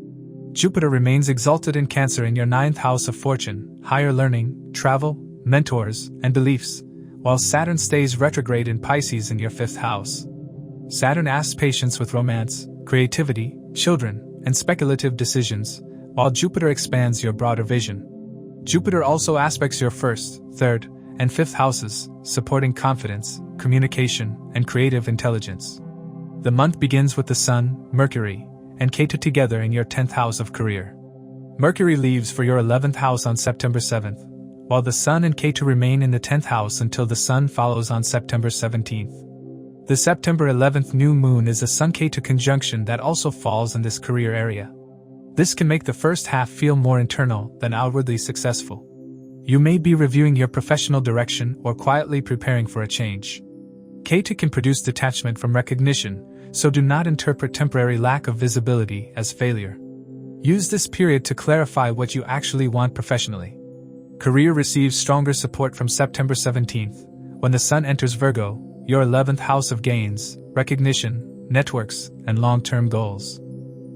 Jupiter remains exalted in Cancer in your 9th house of fortune, higher learning, travel, mentors, and beliefs, while Saturn stays retrograde in Pisces in your 5th house. Saturn asks patience with romance, creativity, children, and speculative decisions, while Jupiter expands your broader vision. Jupiter also aspects your 1st, 3rd, and 5th houses, supporting confidence, communication, and creative intelligence. The month begins with the Sun, Mercury, and Ketu together in your 10th house of career. Mercury leaves for your 11th house on September 7th, while the Sun and Ketu remain in the 10th house until the Sun follows on September 17th. The September 11th new moon is a Sun-Ketu conjunction that also falls in this career area. This can make the first half feel more internal than outwardly successful. You may be reviewing your professional direction or quietly preparing for a change. Ketu can produce detachment from recognition, so do not interpret temporary lack of visibility as failure. Use this period to clarify what you actually want professionally. Career receives stronger support from September 17th, when the Sun enters Virgo, your 11th house of gains, recognition, networks, and long-term goals.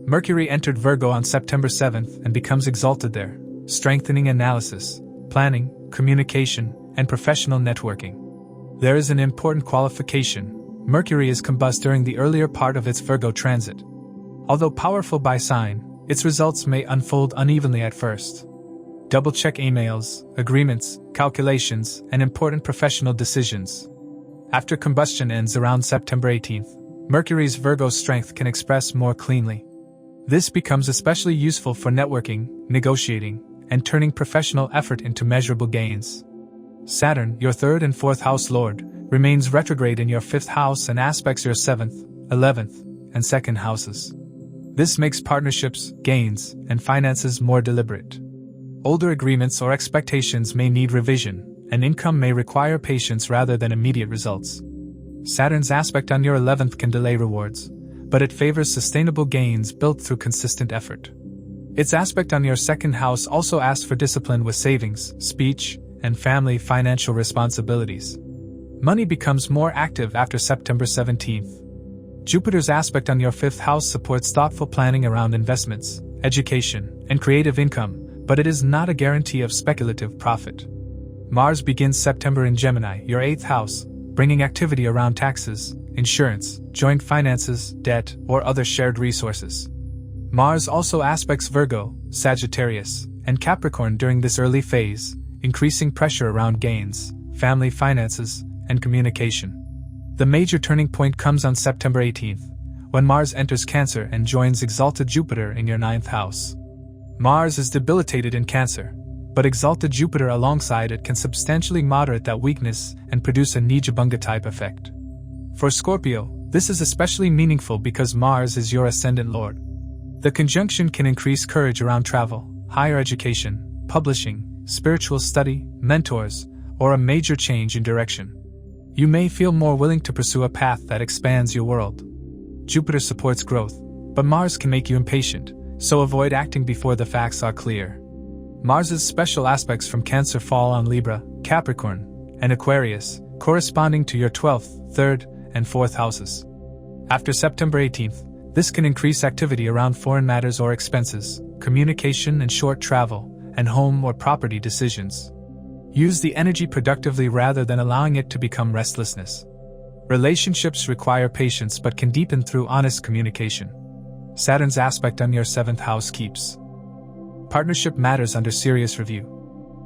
Mercury entered Virgo on September 7th and becomes exalted there, strengthening analysis, planning, communication, and professional networking. There is an important qualification. Mercury is combust during the earlier part of its Virgo transit. Although powerful by sign, its results may unfold unevenly at first. Double-check emails, agreements, calculations, and important professional decisions. After combustion ends around September 18th, Mercury's Virgo strength can express more cleanly. This becomes especially useful for networking, negotiating, and turning professional effort into measurable gains. Saturn, your 3rd and 4th house lord, remains retrograde in your 5th house and aspects your 7th, 11th, and 2nd houses. This makes partnerships, gains, and finances more deliberate. Older agreements or expectations may need revision, and income may require patience rather than immediate results. Saturn's aspect on your 11th can delay rewards, but it favors sustainable gains built through consistent effort. Its aspect on your 2nd house also asks for discipline with savings, speech, and family financial responsibilities. Money becomes more active after September 17th. Jupiter's aspect on your 5th house supports thoughtful planning around investments, education, and creative income, but it is not a guarantee of speculative profit. Mars begins September in Gemini, your 8th house, bringing activity around taxes, insurance, joint finances, debt, or other shared resources. Mars also aspects Virgo, Sagittarius, and Capricorn during this early phase, increasing pressure around gains, family finances, and communication. The major turning point comes on September 18th, when Mars enters Cancer and joins exalted Jupiter in your 9th house. Mars is debilitated in Cancer, but exalted Jupiter alongside it can substantially moderate that weakness and produce a Neecha Bhanga type effect. For Scorpio, this is especially meaningful because Mars is your ascendant lord. The conjunction can increase courage around travel, higher education, publishing, spiritual study, mentors, or a major change in direction. You may feel more willing to pursue a path that expands your world. Jupiter supports growth, but Mars can make you impatient, so avoid acting before the facts are clear. Mars's special aspects from Cancer fall on Libra, Capricorn, and Aquarius, corresponding to your 12th, 3rd, and 4th houses. After September 18th, this can increase activity around foreign matters or expenses, communication and short travel, and home or property decisions. Use the energy productively rather than allowing it to become restlessness. Relationships require patience but can deepen through honest communication. Saturn's aspect on your 7th house keeps partnership matters under serious review.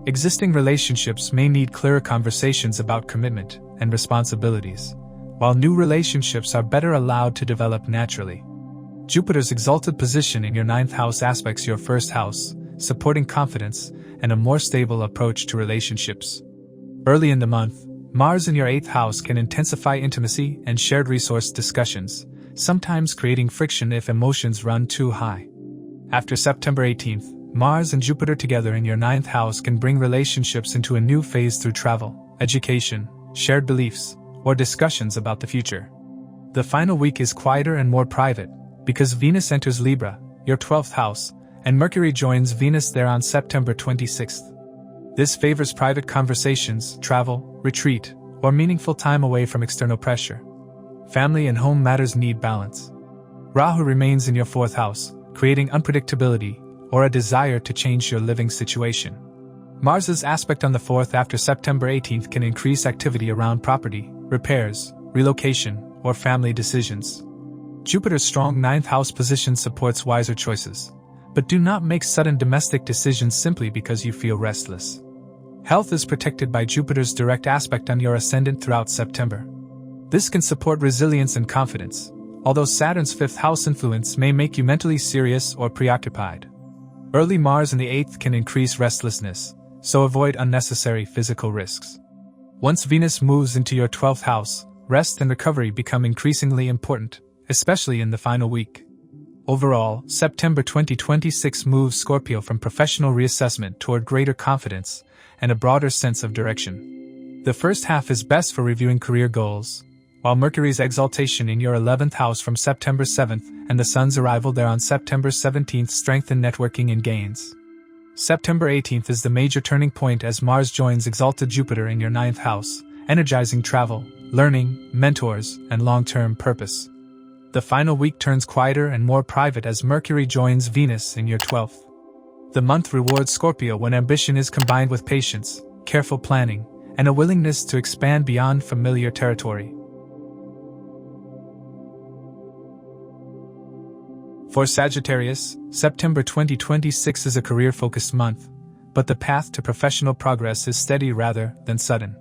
Existing relationships may need clearer conversations about commitment and responsibilities, while new relationships are better allowed to develop naturally. Jupiter's exalted position in your 9th house aspects your 1st house, supporting confidence and a more stable approach to relationships. Early in the month, Mars in your 8th house can intensify intimacy and shared resource discussions, sometimes creating friction if emotions run too high. After September 18th, Mars and Jupiter together in your 9th house can bring relationships into a new phase through travel, education, shared beliefs, or discussions about the future. The final week is quieter and more private, because Venus enters Libra, your 12th house, and Mercury joins Venus there on September 26th. This favors private conversations, travel, retreat, or meaningful time away from external pressure. Family and home matters need balance. Rahu remains in your 4th house, creating unpredictability or a desire to change your living situation. Mars's aspect on the 4th after September 18th can increase activity around property, repairs, relocation, or family decisions. Jupiter's strong 9th house position supports wiser choices, but do not make sudden domestic decisions simply because you feel restless. Health is protected by Jupiter's direct aspect on your ascendant throughout September. This can support resilience and confidence, although Saturn's 5th house influence may make you mentally serious or preoccupied. Early Mars in the 8th can increase restlessness, so avoid unnecessary physical risks. Once Venus moves into your 12th house, rest and recovery become increasingly important, especially in the final week. Overall, September 2026 moves Scorpio from professional reassessment toward greater confidence and a broader sense of direction. The first half is best for reviewing career goals, while Mercury's exaltation in your 11th house from September 7th and the Sun's arrival there on September 17th strengthen networking and gains. September 18th is the major turning point as Mars joins exalted Jupiter in your 9th house, energizing travel, learning, mentors, and long-term purpose. The final week turns quieter and more private as Mercury joins Venus in your 12th. The month rewards Scorpio when ambition is combined with patience, careful planning, and a willingness to expand beyond familiar territory. For Sagittarius, September 2026 is a career-focused month, but the path to professional progress is steady rather than sudden.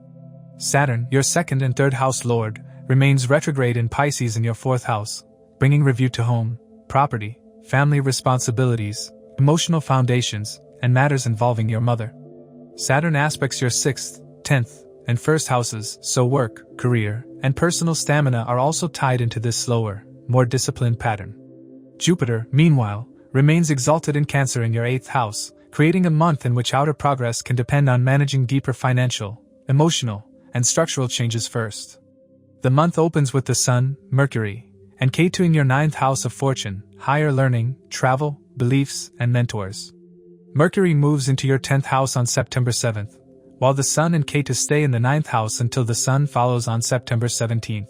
Saturn, your 2nd and 3rd house lord, remains retrograde in Pisces in your 4th house, bringing review to home, property, family responsibilities, emotional foundations, and matters involving your mother. Saturn aspects your 6th, 10th, and 1st houses, so work, career, and personal stamina are also tied into this slower, more disciplined pattern. Jupiter, meanwhile, remains exalted in Cancer in your 8th house, creating a month in which outer progress can depend on managing deeper financial, emotional, and structural changes first. The month opens with the Sun, Mercury, and Ketu in your 9th house of fortune, higher learning, travel, beliefs, and mentors. Mercury moves into your 10th house on September 7th, while the Sun and Ketu stay in the 9th house until the Sun follows on September 17th.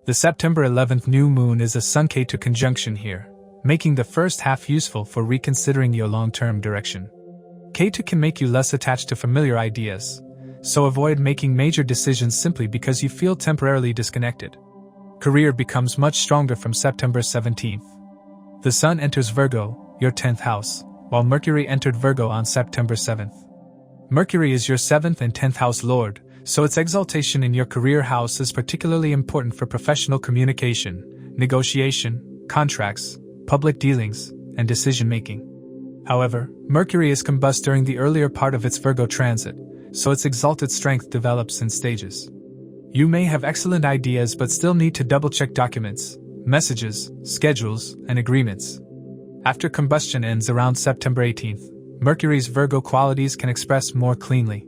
The September 11th new moon is a Sun-Ketu conjunction here, making the first half useful for reconsidering your long-term direction. Ketu can make you less attached to familiar ideas, so avoid making major decisions simply because you feel temporarily disconnected. Career becomes much stronger from September 17th. The Sun enters Virgo, your 10th house, while Mercury entered Virgo on September 7th. Mercury is your 7th and 10th house lord, so its exaltation in your career house is particularly important for professional communication, negotiation, contracts, public dealings, and decision-making. However, Mercury is combust during the earlier part of its Virgo transit, so its exalted strength develops in stages. You may have excellent ideas but still need to double-check documents, messages, schedules, and agreements. After combustion ends around September 18th, Mercury's Virgo qualities can express more cleanly.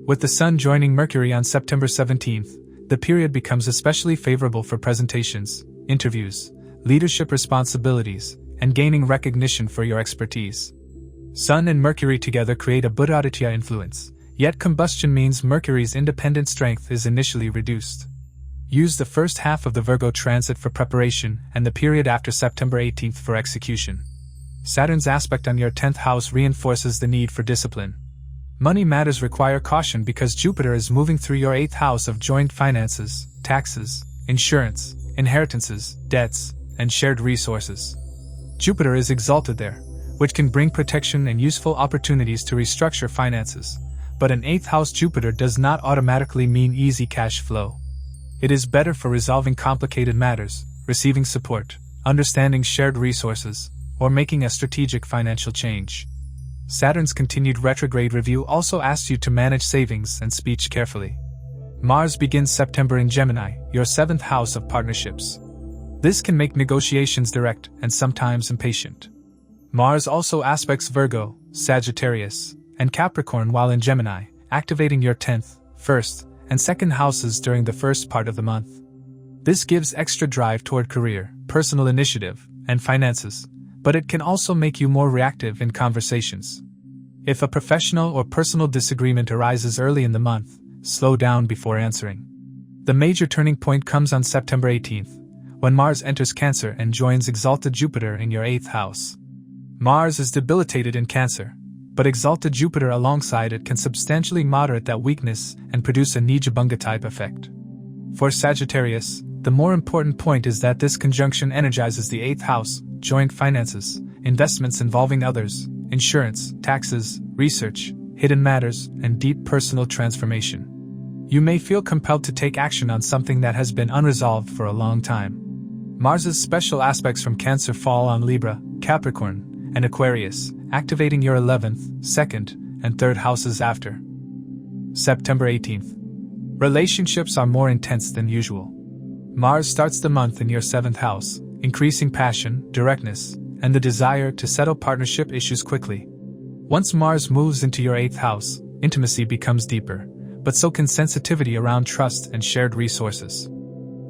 With the Sun joining Mercury on September 17th, the period becomes especially favorable for presentations, interviews, leadership responsibilities, and gaining recognition for your expertise. Sun and Mercury together create a Buddha-Aditya influence, yet combustion means Mercury's independent strength is initially reduced. Use the first half of the Virgo transit for preparation and the period after September 18th for execution. Saturn's aspect on your 10th house reinforces the need for discipline. Money matters require caution because Jupiter is moving through your 8th house of joint finances, taxes, insurance, inheritances, debts, and shared resources. Jupiter is exalted there, which can bring protection and useful opportunities to restructure finances, but an 8th house Jupiter does not automatically mean easy cash flow. It is better for resolving complicated matters, receiving support, understanding shared resources, or making a strategic financial change. Saturn's continued retrograde review also asks you to manage savings and speech carefully. Mars begins September in Gemini, your 7th house of partnerships. This can make negotiations direct and sometimes impatient. Mars also aspects Virgo, Sagittarius, and Capricorn while in Gemini, activating your 10th, 1st, and 2nd houses during the first part of the month. This gives extra drive toward career, personal initiative, and finances, but it can also make you more reactive in conversations. If a professional or personal disagreement arises early in the month, slow down before answering. The major turning point comes on September 18th, when Mars enters Cancer and joins exalted Jupiter in your 8th house. Mars is debilitated in Cancer, but exalted Jupiter alongside it can substantially moderate that weakness and produce a Neecha Bhanga type effect. For Sagittarius, the more important point is that this conjunction energizes the 8th house, joint finances, investments involving others, insurance, taxes, research, hidden matters, and deep personal transformation. You may feel compelled to take action on something that has been unresolved for a long time. Mars's special aspects from Cancer fall on Libra, Capricorn, and Aquarius, activating your 11th, 2nd, and 3rd houses after September 18th. Relationships are more intense than usual. Mars starts the month in your 7th house, increasing passion, directness, and the desire to settle partnership issues quickly. Once Mars moves into your 8th house, intimacy becomes deeper, but so can sensitivity around trust and shared resources.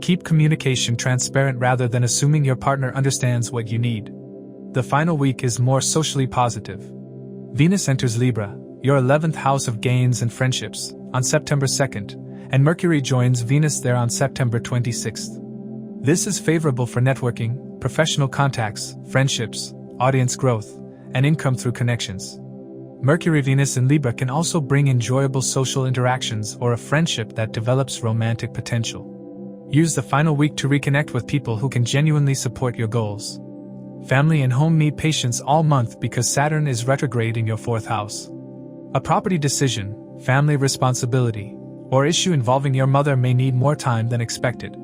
Keep communication transparent rather than assuming your partner understands what you need. The final week is more socially positive. Venus enters Libra, your 11th house of gains and friendships, on September 2nd, and Mercury joins Venus there on September 26th. This is favorable for networking, professional contacts, friendships, audience growth, and income through connections. Mercury-Venus in Libra can also bring enjoyable social interactions or a friendship that develops romantic potential. Use the final week to reconnect with people who can genuinely support your goals. Family and home need patience all month because Saturn is retrograde in your 4th house. A property decision, family responsibility, or issue involving your mother may need more time than expected.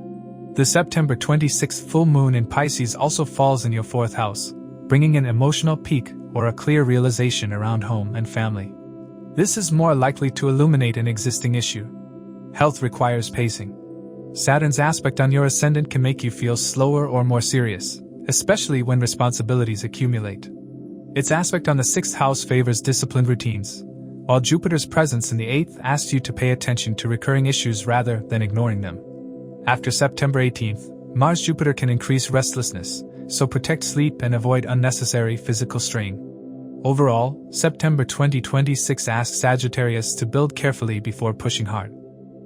The September 26th full moon in Pisces also falls in your 4th house, bringing an emotional peak or a clear realization around home and family. This is more likely to illuminate an existing issue. Health requires pacing. Saturn's aspect on your ascendant can make you feel slower or more serious, especially when responsibilities accumulate. Its aspect on the 6th house favors disciplined routines, while Jupiter's presence in the 8th asks you to pay attention to recurring issues rather than ignoring them. After September 18th, Mars-Jupiter can increase restlessness, so protect sleep and avoid unnecessary physical strain. Overall, September 2026 asks Sagittarius to build carefully before pushing hard.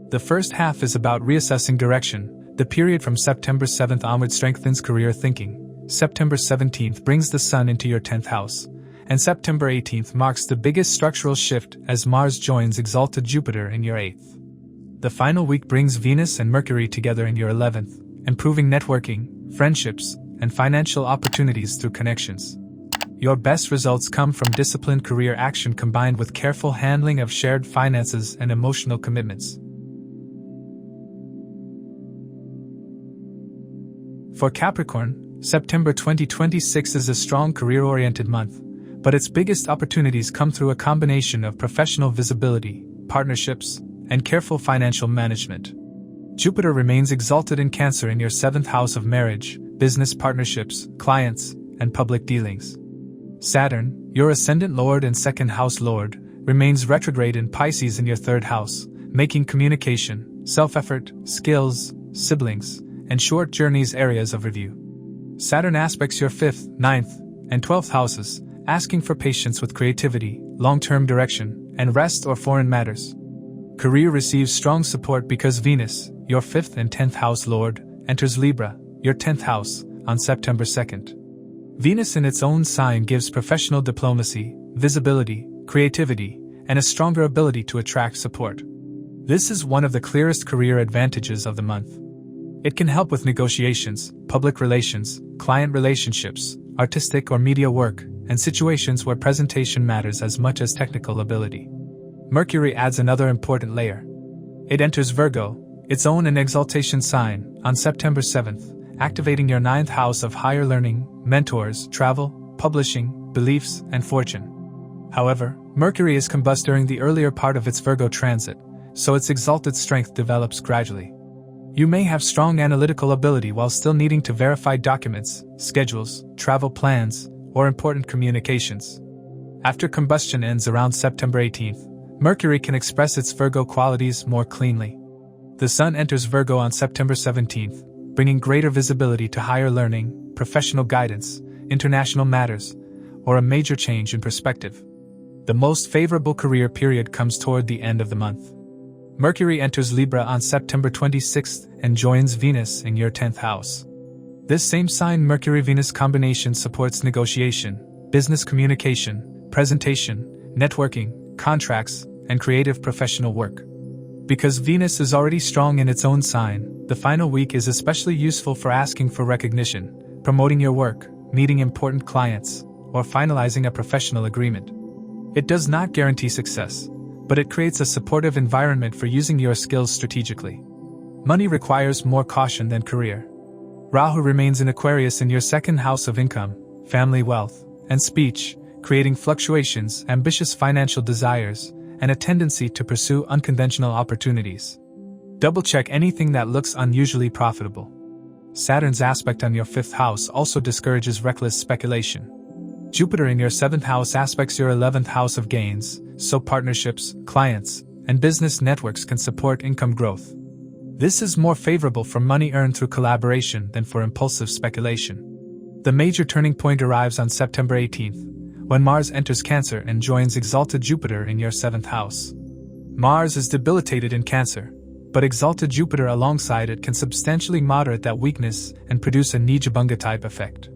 The first half is about reassessing direction. The period from September 7th onward strengthens career thinking. September 17th brings the Sun into your 10th house, and September 18th marks the biggest structural shift as Mars joins exalted Jupiter in your 8th. The final week brings Venus and Mercury together in your 11th, improving networking, friendships, and financial opportunities through connections. Your best results come from disciplined career action combined with careful handling of shared finances and emotional commitments. For Capricorn, September 2026 is a strong career-oriented month, but its biggest opportunities come through a combination of professional visibility, partnerships, and careful financial management. Jupiter remains exalted in Cancer in your 7th house of marriage, business partnerships, clients, and public dealings. Saturn, your ascendant lord and 2nd house lord, remains retrograde in Pisces in your 3rd house, making communication, self-effort, skills, siblings, and short journeys areas of review. Saturn aspects your 5th, 9th, and 12th houses, asking for patience with creativity, long-term direction, and rest or foreign matters. Career receives strong support because Venus, your 5th and 10th house lord, enters Libra, your 10th house, on September 2nd. Venus in its own sign gives professional diplomacy, visibility, creativity, and a stronger ability to attract support. This is one of the clearest career advantages of the month. It can help with negotiations, public relations, client relationships, artistic or media work, and situations where presentation matters as much as technical ability. Mercury adds another important layer. It enters Virgo, its own and exaltation sign, on September 7th, activating your 9th house of higher learning, mentors, travel, publishing, beliefs, and fortune. However, Mercury is combust during the earlier part of its Virgo transit, so its exalted strength develops gradually. You may have strong analytical ability while still needing to verify documents, schedules, travel plans, or important communications. After combustion ends around September 18th, Mercury can express its Virgo qualities more cleanly. The Sun enters Virgo on September 17th, bringing greater visibility to higher learning, professional guidance, international matters, or a major change in perspective. The most favorable career period comes toward the end of the month. Mercury enters Libra on September 26th and joins Venus in your 10th house. This same sign Mercury-Venus combination supports negotiation, business communication, presentation, networking, contracts, and creative professional work. Because Venus is already strong in its own sign, the final week is especially useful for asking for recognition, promoting your work, meeting important clients, or finalizing a professional agreement. It does not guarantee success, but it creates a supportive environment for using your skills strategically. Money requires more caution than career. Rahu remains in Aquarius in your 2nd house of income, family wealth, and speech, creating fluctuations, ambitious financial desires, and a tendency to pursue unconventional opportunities. Double-check anything that looks unusually profitable. Saturn's aspect on your 5th house also discourages reckless speculation. Jupiter in your 7th house aspects your 11th house of gains, so partnerships, clients, and business networks can support income growth. This is more favorable for money earned through collaboration than for impulsive speculation. The major turning point arrives on September 18th, when Mars enters Cancer and joins exalted Jupiter in your 7th house. Mars is debilitated in Cancer, but exalted Jupiter alongside it can substantially moderate that weakness and produce a Neecha Bhanga type effect.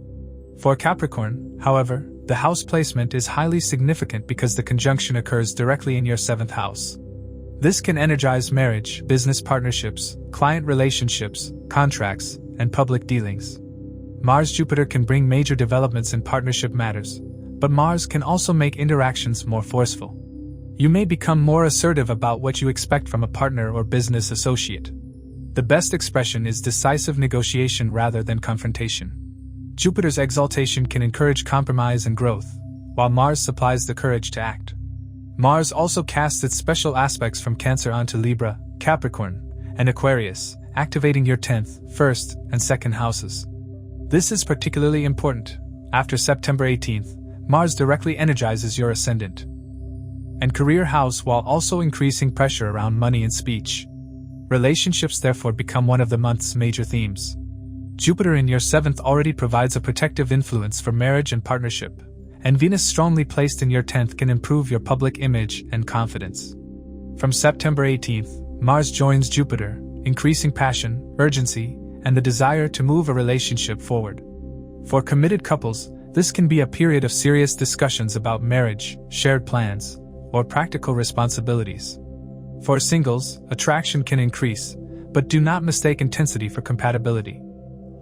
For Capricorn, however, the house placement is highly significant because the conjunction occurs directly in your 7th house. This can energize marriage, business partnerships, client relationships, contracts, and public dealings. Mars-Jupiter can bring major developments in partnership matters, but Mars can also make interactions more forceful. You may become more assertive about what you expect from a partner or business associate. The best expression is decisive negotiation rather than confrontation. Jupiter's exaltation can encourage compromise and growth, while Mars supplies the courage to act. Mars also casts its special aspects from Cancer onto Libra, Capricorn, and Aquarius, activating your 10th, 1st, and 2nd houses. This is particularly important. After September 18th, Mars directly energizes your Ascendant and career house while also increasing pressure around money and speech. Relationships therefore become one of the month's major themes. Jupiter in your 7th already provides a protective influence for marriage and partnership, and Venus strongly placed in your 10th can improve your public image and confidence. From September 18th, Mars joins Jupiter, increasing passion, urgency, and the desire to move a relationship forward. For committed couples, this can be a period of serious discussions about marriage, shared plans, or practical responsibilities. For singles, attraction can increase, but do not mistake intensity for compatibility.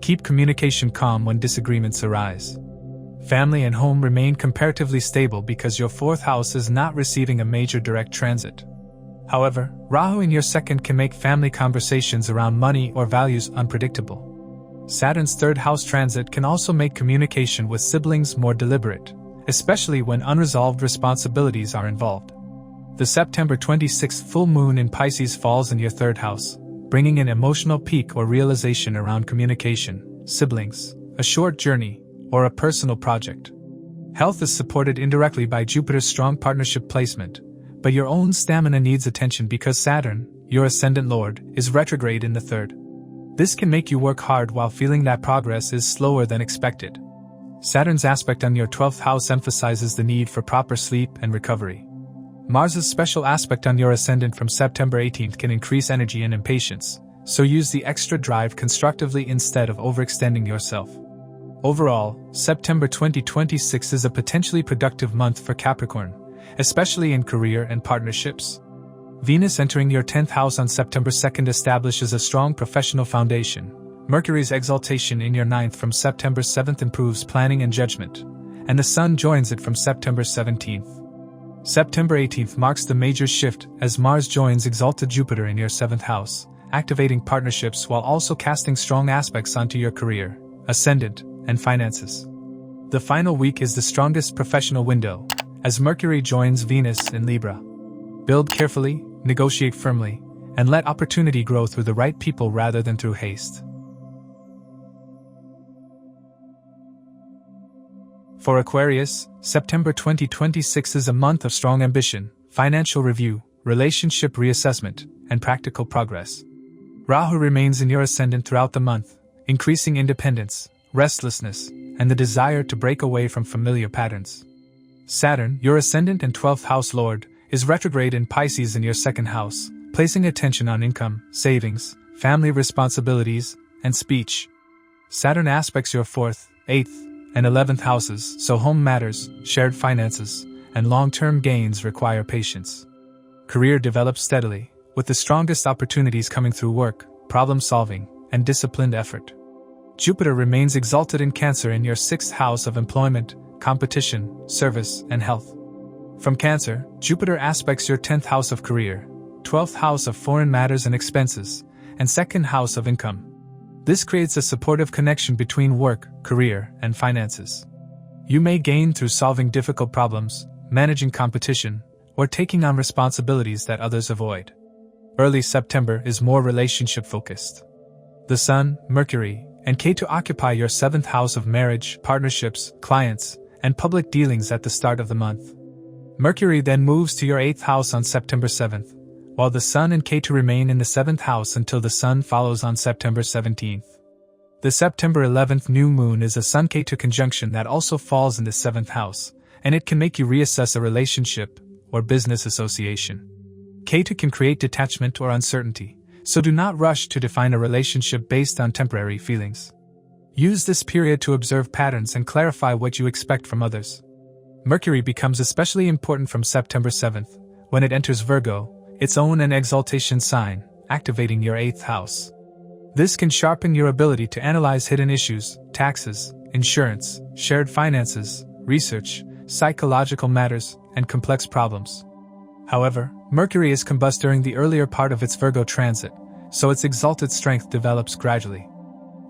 Keep communication calm when disagreements arise. Family and home remain comparatively stable because your 4th house is not receiving a major direct transit. However, Rahu in your 2nd can make family conversations around money or values unpredictable. Saturn's 3rd house transit can also make communication with siblings more deliberate, especially when unresolved responsibilities are involved. The September 26th full moon in Pisces falls in your 3rd house, bringing an emotional peak or realization around communication, siblings, a short journey, or a personal project. Health is supported indirectly by Jupiter's strong partnership placement, but your own stamina needs attention because Saturn, your ascendant lord, is retrograde in the 3rd. This can make you work hard while feeling that progress is slower than expected. Saturn's aspect on your 12th house emphasizes the need for proper sleep and recovery. Mars's special aspect on your ascendant from September 18th can increase energy and impatience, so use the extra drive constructively instead of overextending yourself. Overall, September 2026 is a potentially productive month for Capricorn, especially in career and partnerships. Venus entering your 10th house on September 2nd establishes a strong professional foundation. Mercury's exaltation in your 9th from September 7th improves planning and judgment, and the Sun joins it from September 17th. September 18th marks the major shift as Mars joins exalted Jupiter in your 7th house, activating partnerships while also casting strong aspects onto your career, ascendant, and finances. The final week is the strongest professional window, as Mercury joins Venus in Libra. Build carefully, negotiate firmly, and let opportunity grow through the right people rather than through haste. For Aquarius, September 2026 is a month of strong ambition, financial review, relationship reassessment, and practical progress. Rahu remains in your ascendant throughout the month, increasing independence, restlessness, and the desire to break away from familiar patterns. Saturn, your ascendant and 12th house lord, is retrograde in Pisces in your 2nd house, placing attention on income, savings, family responsibilities, and speech. Saturn aspects your 4th, 8th, and 11th houses, so home matters, shared finances, and long-term gains require patience. Career develops steadily, with the strongest opportunities coming through work, problem-solving, and disciplined effort. Jupiter remains exalted in Cancer in your 6th house of employment, competition, service, and health. From Cancer, Jupiter aspects your 10th house of career, 12th house of foreign matters and expenses, and 2nd house of income. This creates a supportive connection between work, career, and finances. You may gain through solving difficult problems, managing competition, or taking on responsibilities that others avoid. Early September is more relationship-focused. The Sun, Mercury, and Ketu occupy your 7th house of marriage, partnerships, clients, and public dealings at the start of the month. Mercury then moves to your 8th house on September 7th, while the Sun and Ketu remain in the 7th house until the Sun follows on September 17th. The September 11th new moon is a Sun-Ketu conjunction that also falls in the 7th house, and it can make you reassess a relationship or business association. Ketu can create detachment or uncertainty, so do not rush to define a relationship based on temporary feelings. Use this period to observe patterns and clarify what you expect from others. Mercury becomes especially important from September 7th, when it enters Virgo, its own and exaltation sign, activating your 8th house. This can sharpen your ability to analyze hidden issues, taxes, insurance, shared finances, research, psychological matters, and complex problems. However, Mercury is combust during the earlier part of its Virgo transit, so its exalted strength develops gradually.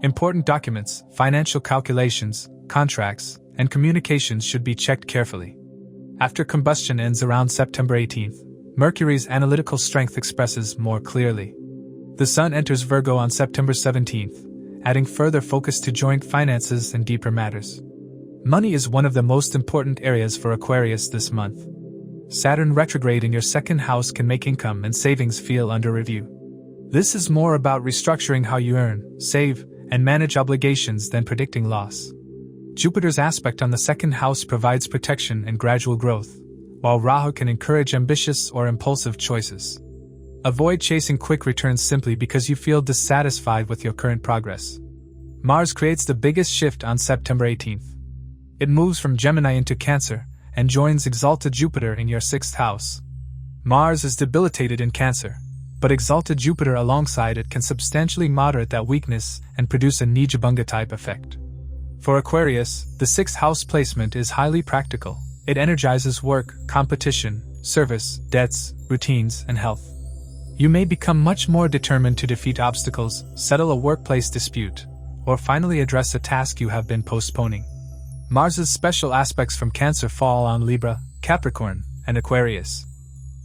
Important documents, financial calculations, contracts, and communications should be checked carefully. After combustion ends around September 18th, Mercury's analytical strength expresses more clearly. The Sun enters Virgo on September 17th, adding further focus to joint finances and deeper matters. Money is one of the most important areas for Aquarius this month. Saturn retrograde in your 2nd house can make income and savings feel under review. This is more about restructuring how you earn, save, and manage obligations than predicting loss. Jupiter's aspect on the 2nd house provides protection and gradual growth, while Rahu can encourage ambitious or impulsive choices. Avoid chasing quick returns simply because you feel dissatisfied with your current progress. Mars creates the biggest shift on September 18th. It moves from Gemini into Cancer and joins exalted Jupiter in your 6th house. Mars is debilitated in Cancer, but exalted Jupiter alongside it can substantially moderate that weakness and produce a Neecha Bhanga type effect. For Aquarius, the 6th house placement is highly practical. It energizes work, competition, service, debts, routines, and health. You may become much more determined to defeat obstacles, settle a workplace dispute, or finally address a task you have been postponing. Mars's special aspects from Cancer fall on Libra, Capricorn, and Aquarius.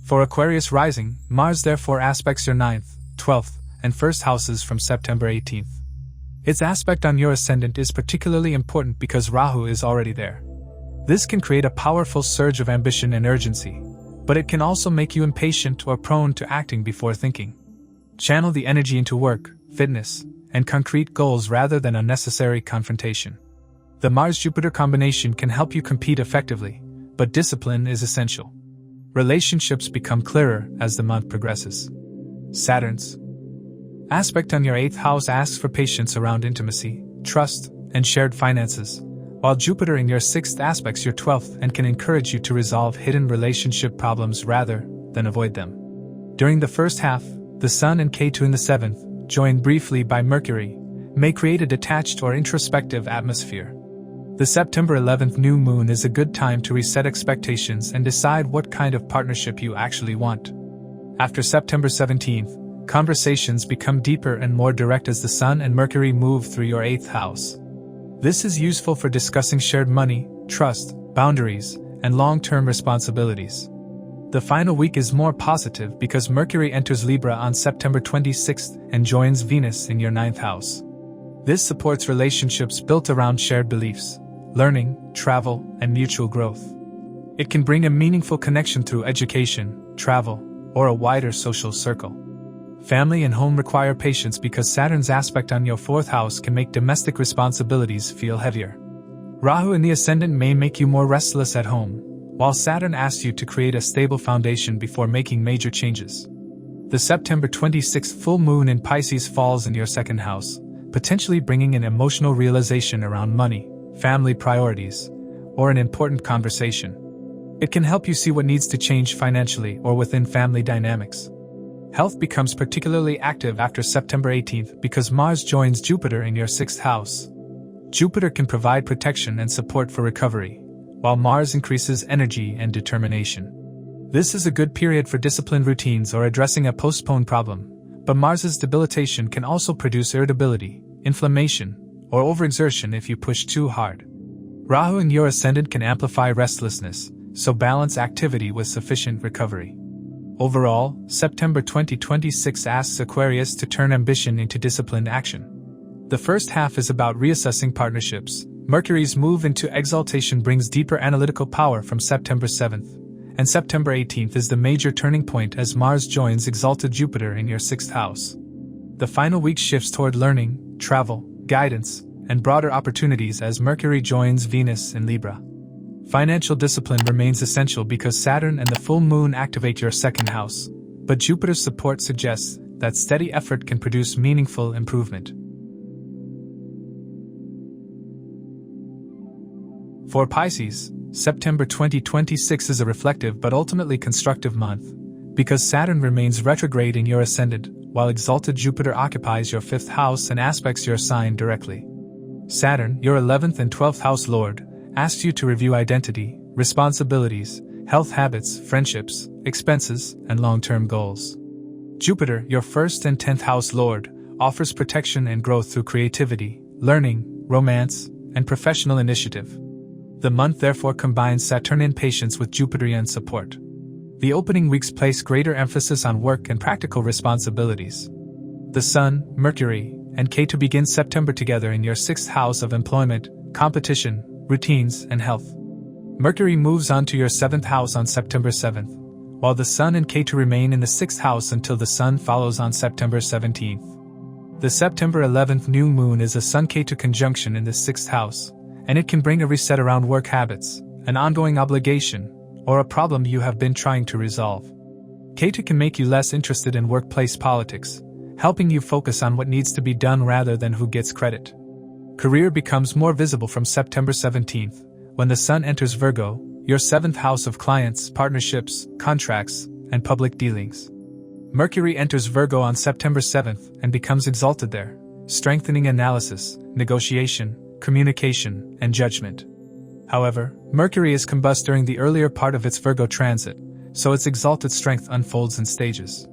For Aquarius rising, Mars therefore aspects your 9th, 12th, and 1st houses from September 18th. Its aspect on your ascendant is particularly important because Rahu is already there. This can create a powerful surge of ambition and urgency, but it can also make you impatient or prone to acting before thinking. Channel the energy into work, fitness, and concrete goals rather than unnecessary confrontation. The Mars-Jupiter combination can help you compete effectively, but discipline is essential. Relationships become clearer as the month progresses. Saturn's aspect on your 8th house asks for patience around intimacy, trust, and shared finances, while Jupiter in your 6th aspects your 12th and can encourage you to resolve hidden relationship problems rather than avoid them. During the first half, the Sun and Ketu in the 7th, joined briefly by Mercury, may create a detached or introspective atmosphere. The September 11th new moon is a good time to reset expectations and decide what kind of partnership you actually want. After September 17th, conversations become deeper and more direct as the Sun and Mercury move through your 8th house. This is useful for discussing shared money, trust, boundaries, and long-term responsibilities. The final week is more positive because Mercury enters Libra on September 26th and joins Venus in your 9th house. This supports relationships built around shared beliefs, learning, travel, and mutual growth. It can bring a meaningful connection through education, travel, or a wider social circle. Family and home require patience because Saturn's aspect on your 4th house can make domestic responsibilities feel heavier. Rahu in the Ascendant may make you more restless at home, while Saturn asks you to create a stable foundation before making major changes. The September 26th full moon in Pisces falls in your 2nd house, potentially bringing an emotional realization around money, family priorities, or an important conversation. It can help you see what needs to change financially or within family dynamics. Health becomes particularly active after September 18th because Mars joins Jupiter in your 6th house. Jupiter can provide protection and support for recovery, while Mars increases energy and determination. This is a good period for disciplined routines or addressing a postponed problem, but Mars's debilitation can also produce irritability, inflammation, or overexertion if you push too hard. Rahu in your Ascendant can amplify restlessness, so balance activity with sufficient recovery. Overall, September 2026 asks Aquarius to turn ambition into disciplined action. The first half is about reassessing partnerships. Mercury's move into exaltation brings deeper analytical power from September 7th, and September 18th is the major turning point as Mars joins exalted Jupiter in your 6th house. The final week shifts toward learning, travel, guidance, and broader opportunities as Mercury joins Venus in Libra. Financial discipline remains essential because Saturn and the full moon activate your 2nd house, but Jupiter's support suggests that steady effort can produce meaningful improvement. For Pisces, September 2026 is a reflective but ultimately constructive month, because Saturn remains retrograde in your Ascendant, while exalted Jupiter occupies your 5th house and aspects your sign directly. Saturn, your 11th and 12th house lord, asks you to review identity, responsibilities, health habits, friendships, expenses, and long-term goals. Jupiter, your 1st and 10th house lord, offers protection and growth through creativity, learning, romance, and professional initiative. The month therefore combines Saturnian patience with Jupiterian support. The opening weeks place greater emphasis on work and practical responsibilities. The Sun, Mercury, and Ketu begin September together in your 6th house of employment, competition, routines, and health. Mercury moves on to your 7th house on September 7th, while the Sun and Ketu remain in the 6th house until the Sun follows on September 17th. The September 11th new moon is a Sun-Ketu conjunction in the 6th house, and it can bring a reset around work habits, an ongoing obligation, or a problem you have been trying to resolve. Ketu can make you less interested in workplace politics, helping you focus on what needs to be done rather than who gets credit. Career becomes more visible from September 17th, when the Sun enters Virgo, your 7th house of clients, partnerships, contracts, and public dealings. Mercury enters Virgo on September 7th and becomes exalted there, strengthening analysis, negotiation, communication, and judgment. However, Mercury is combust during the earlier part of its Virgo transit, so its exalted strength unfolds in stages.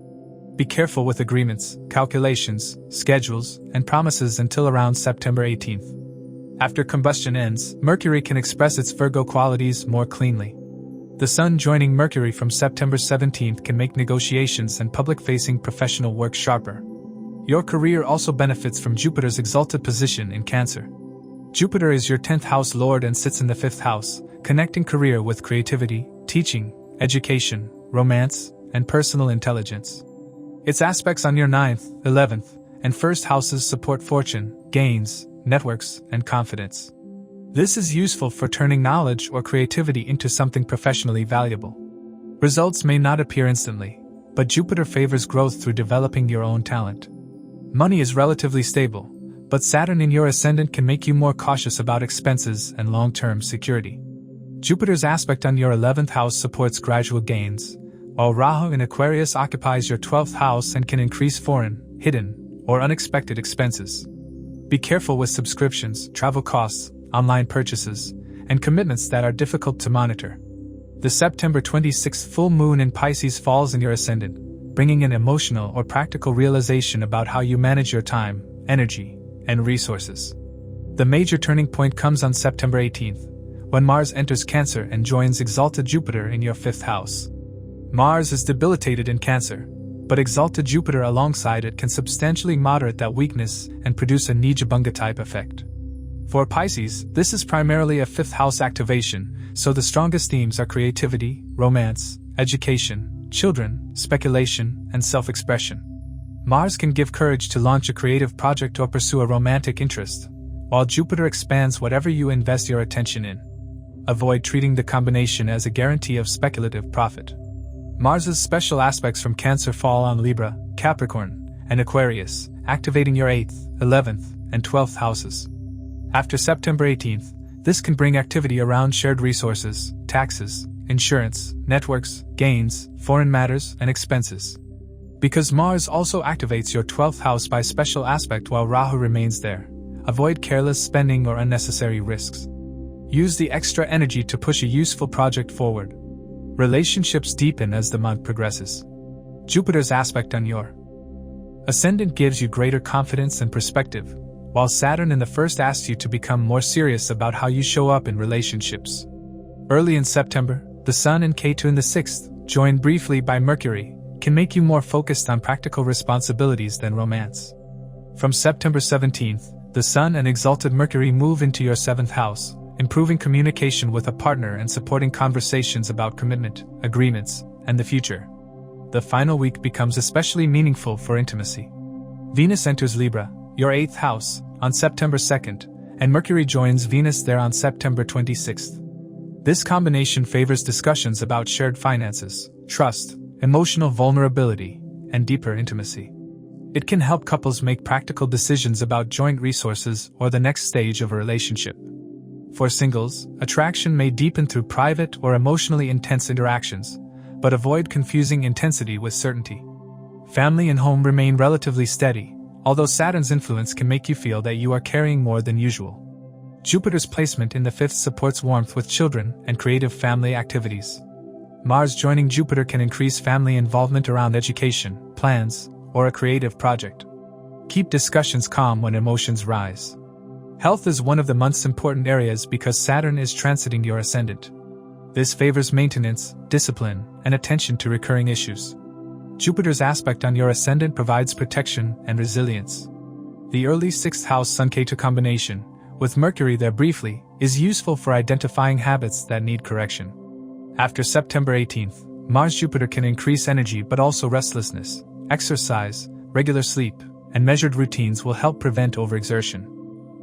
Be careful with agreements, calculations, schedules, and promises until around September 18th. After combustion ends, Mercury can express its Virgo qualities more cleanly. The Sun joining Mercury from September 17th can make negotiations and public-facing professional work sharper. Your career also benefits from Jupiter's exalted position in Cancer. Jupiter is your 10th house lord and sits in the 5th house, connecting career with creativity, teaching, education, romance, and personal intelligence. Its aspects on your 9th, 11th, and 1st houses support fortune, gains, networks, and confidence. This is useful for turning knowledge or creativity into something professionally valuable. Results may not appear instantly, but Jupiter favors growth through developing your own talent. Money is relatively stable, but Saturn in your ascendant can make you more cautious about expenses and long-term security. Jupiter's aspect on your 11th house supports gradual gains, while Rahu in Aquarius occupies your 12th house and can increase foreign, hidden, or unexpected expenses. Be careful with subscriptions, travel costs, online purchases, and commitments that are difficult to monitor. The September 26th full moon in Pisces falls in your ascendant, bringing an emotional or practical realization about how you manage your time, energy, and resources. The major turning point comes on September 18th, when Mars enters Cancer and joins exalted Jupiter in your 5th house. Mars is debilitated in Cancer, but exalted Jupiter alongside it can substantially moderate that weakness and produce a Neecha Bhanga type effect. For Pisces, this is primarily a 5th house activation, so the strongest themes are creativity, romance, education, children, speculation, and self-expression. Mars can give courage to launch a creative project or pursue a romantic interest, while Jupiter expands whatever you invest your attention in. Avoid treating the combination as a guarantee of speculative profit. Mars's special aspects from Cancer fall on Libra, Capricorn, and Aquarius, activating your 8th, 11th, and 12th houses. After September 18th, this can bring activity around shared resources, taxes, insurance, networks, gains, foreign matters, and expenses. Because Mars also activates your 12th house by special aspect while Rahu remains there, avoid careless spending or unnecessary risks. Use the extra energy to push a useful project forward. Relationships deepen as the month progresses. Jupiter's aspect on your ascendant gives you greater confidence and perspective, while Saturn in the first asks you to become more serious about how you show up in relationships. Early in September, the Sun and Ketu in the 6th, joined briefly by Mercury, can make you more focused on practical responsibilities than romance. From September 17th, the Sun and exalted Mercury move into your 7th house, improving communication with a partner and supporting conversations about commitment, agreements, and the future. The final week becomes especially meaningful for intimacy. Venus enters Libra, your 8th house, on September 2nd, and Mercury joins Venus there on September 26th. This combination favors discussions about shared finances, trust, emotional vulnerability, and deeper intimacy. It can help couples make practical decisions about joint resources or the next stage of a relationship. For singles, attraction may deepen through private or emotionally intense interactions, but avoid confusing intensity with certainty. Family and home remain relatively steady, although Saturn's influence can make you feel that you are carrying more than usual. Jupiter's placement in the 5th supports warmth with children and creative family activities. Mars joining Jupiter can increase family involvement around education, plans, or a creative project. Keep discussions calm when emotions rise. Health is one of the month's important areas because Saturn is transiting your ascendant. This favors maintenance, discipline, and attention to recurring issues. Jupiter's aspect on your ascendant provides protection and resilience. The early 6th house Sun-Ketu combination, with Mercury there briefly, is useful for identifying habits that need correction. After September 18th, Mars-Jupiter can increase energy but also restlessness. Exercise, regular sleep, and measured routines will help prevent overexertion.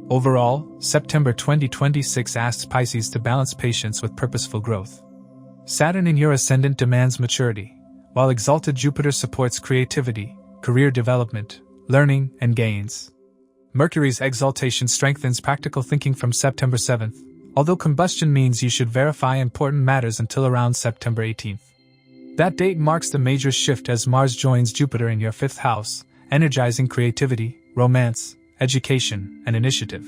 Overall, September 2026 asks Pisces to balance patience with purposeful growth. Saturn in your ascendant demands maturity, while exalted Jupiter supports creativity, career development, learning, and gains. Mercury's exaltation strengthens practical thinking from September 7th, although combustion means you should verify important matters until around September 18th. That date marks the major shift as Mars joins Jupiter in your 5th house, energizing creativity, romance, education, and initiative.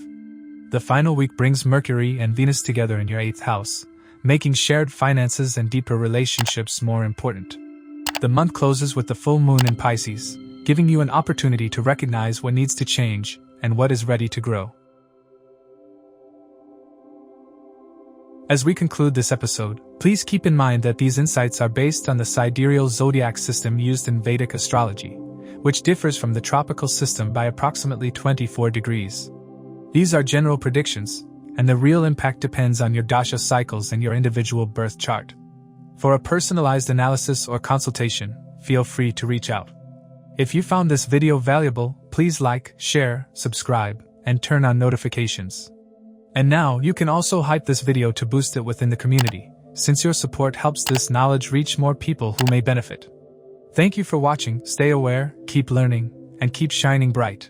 The final week brings Mercury and Venus together in your 8th house, making shared finances and deeper relationships more important. The month closes with the full moon in Pisces, giving you an opportunity to recognize what needs to change and what is ready to grow. As we conclude this episode, please keep in mind that these insights are based on the sidereal zodiac system used in Vedic astrology, which differs from the tropical system by approximately 24 degrees. These are general predictions, and the real impact depends on your dasha cycles and your individual birth chart. For a personalized analysis or consultation, feel free to reach out. If you found this video valuable, please like, share, subscribe, and turn on notifications. And now, you can also hype this video to boost it within the community, since your support helps this knowledge reach more people who may benefit. Thank you for watching, stay aware, keep learning, and keep shining bright.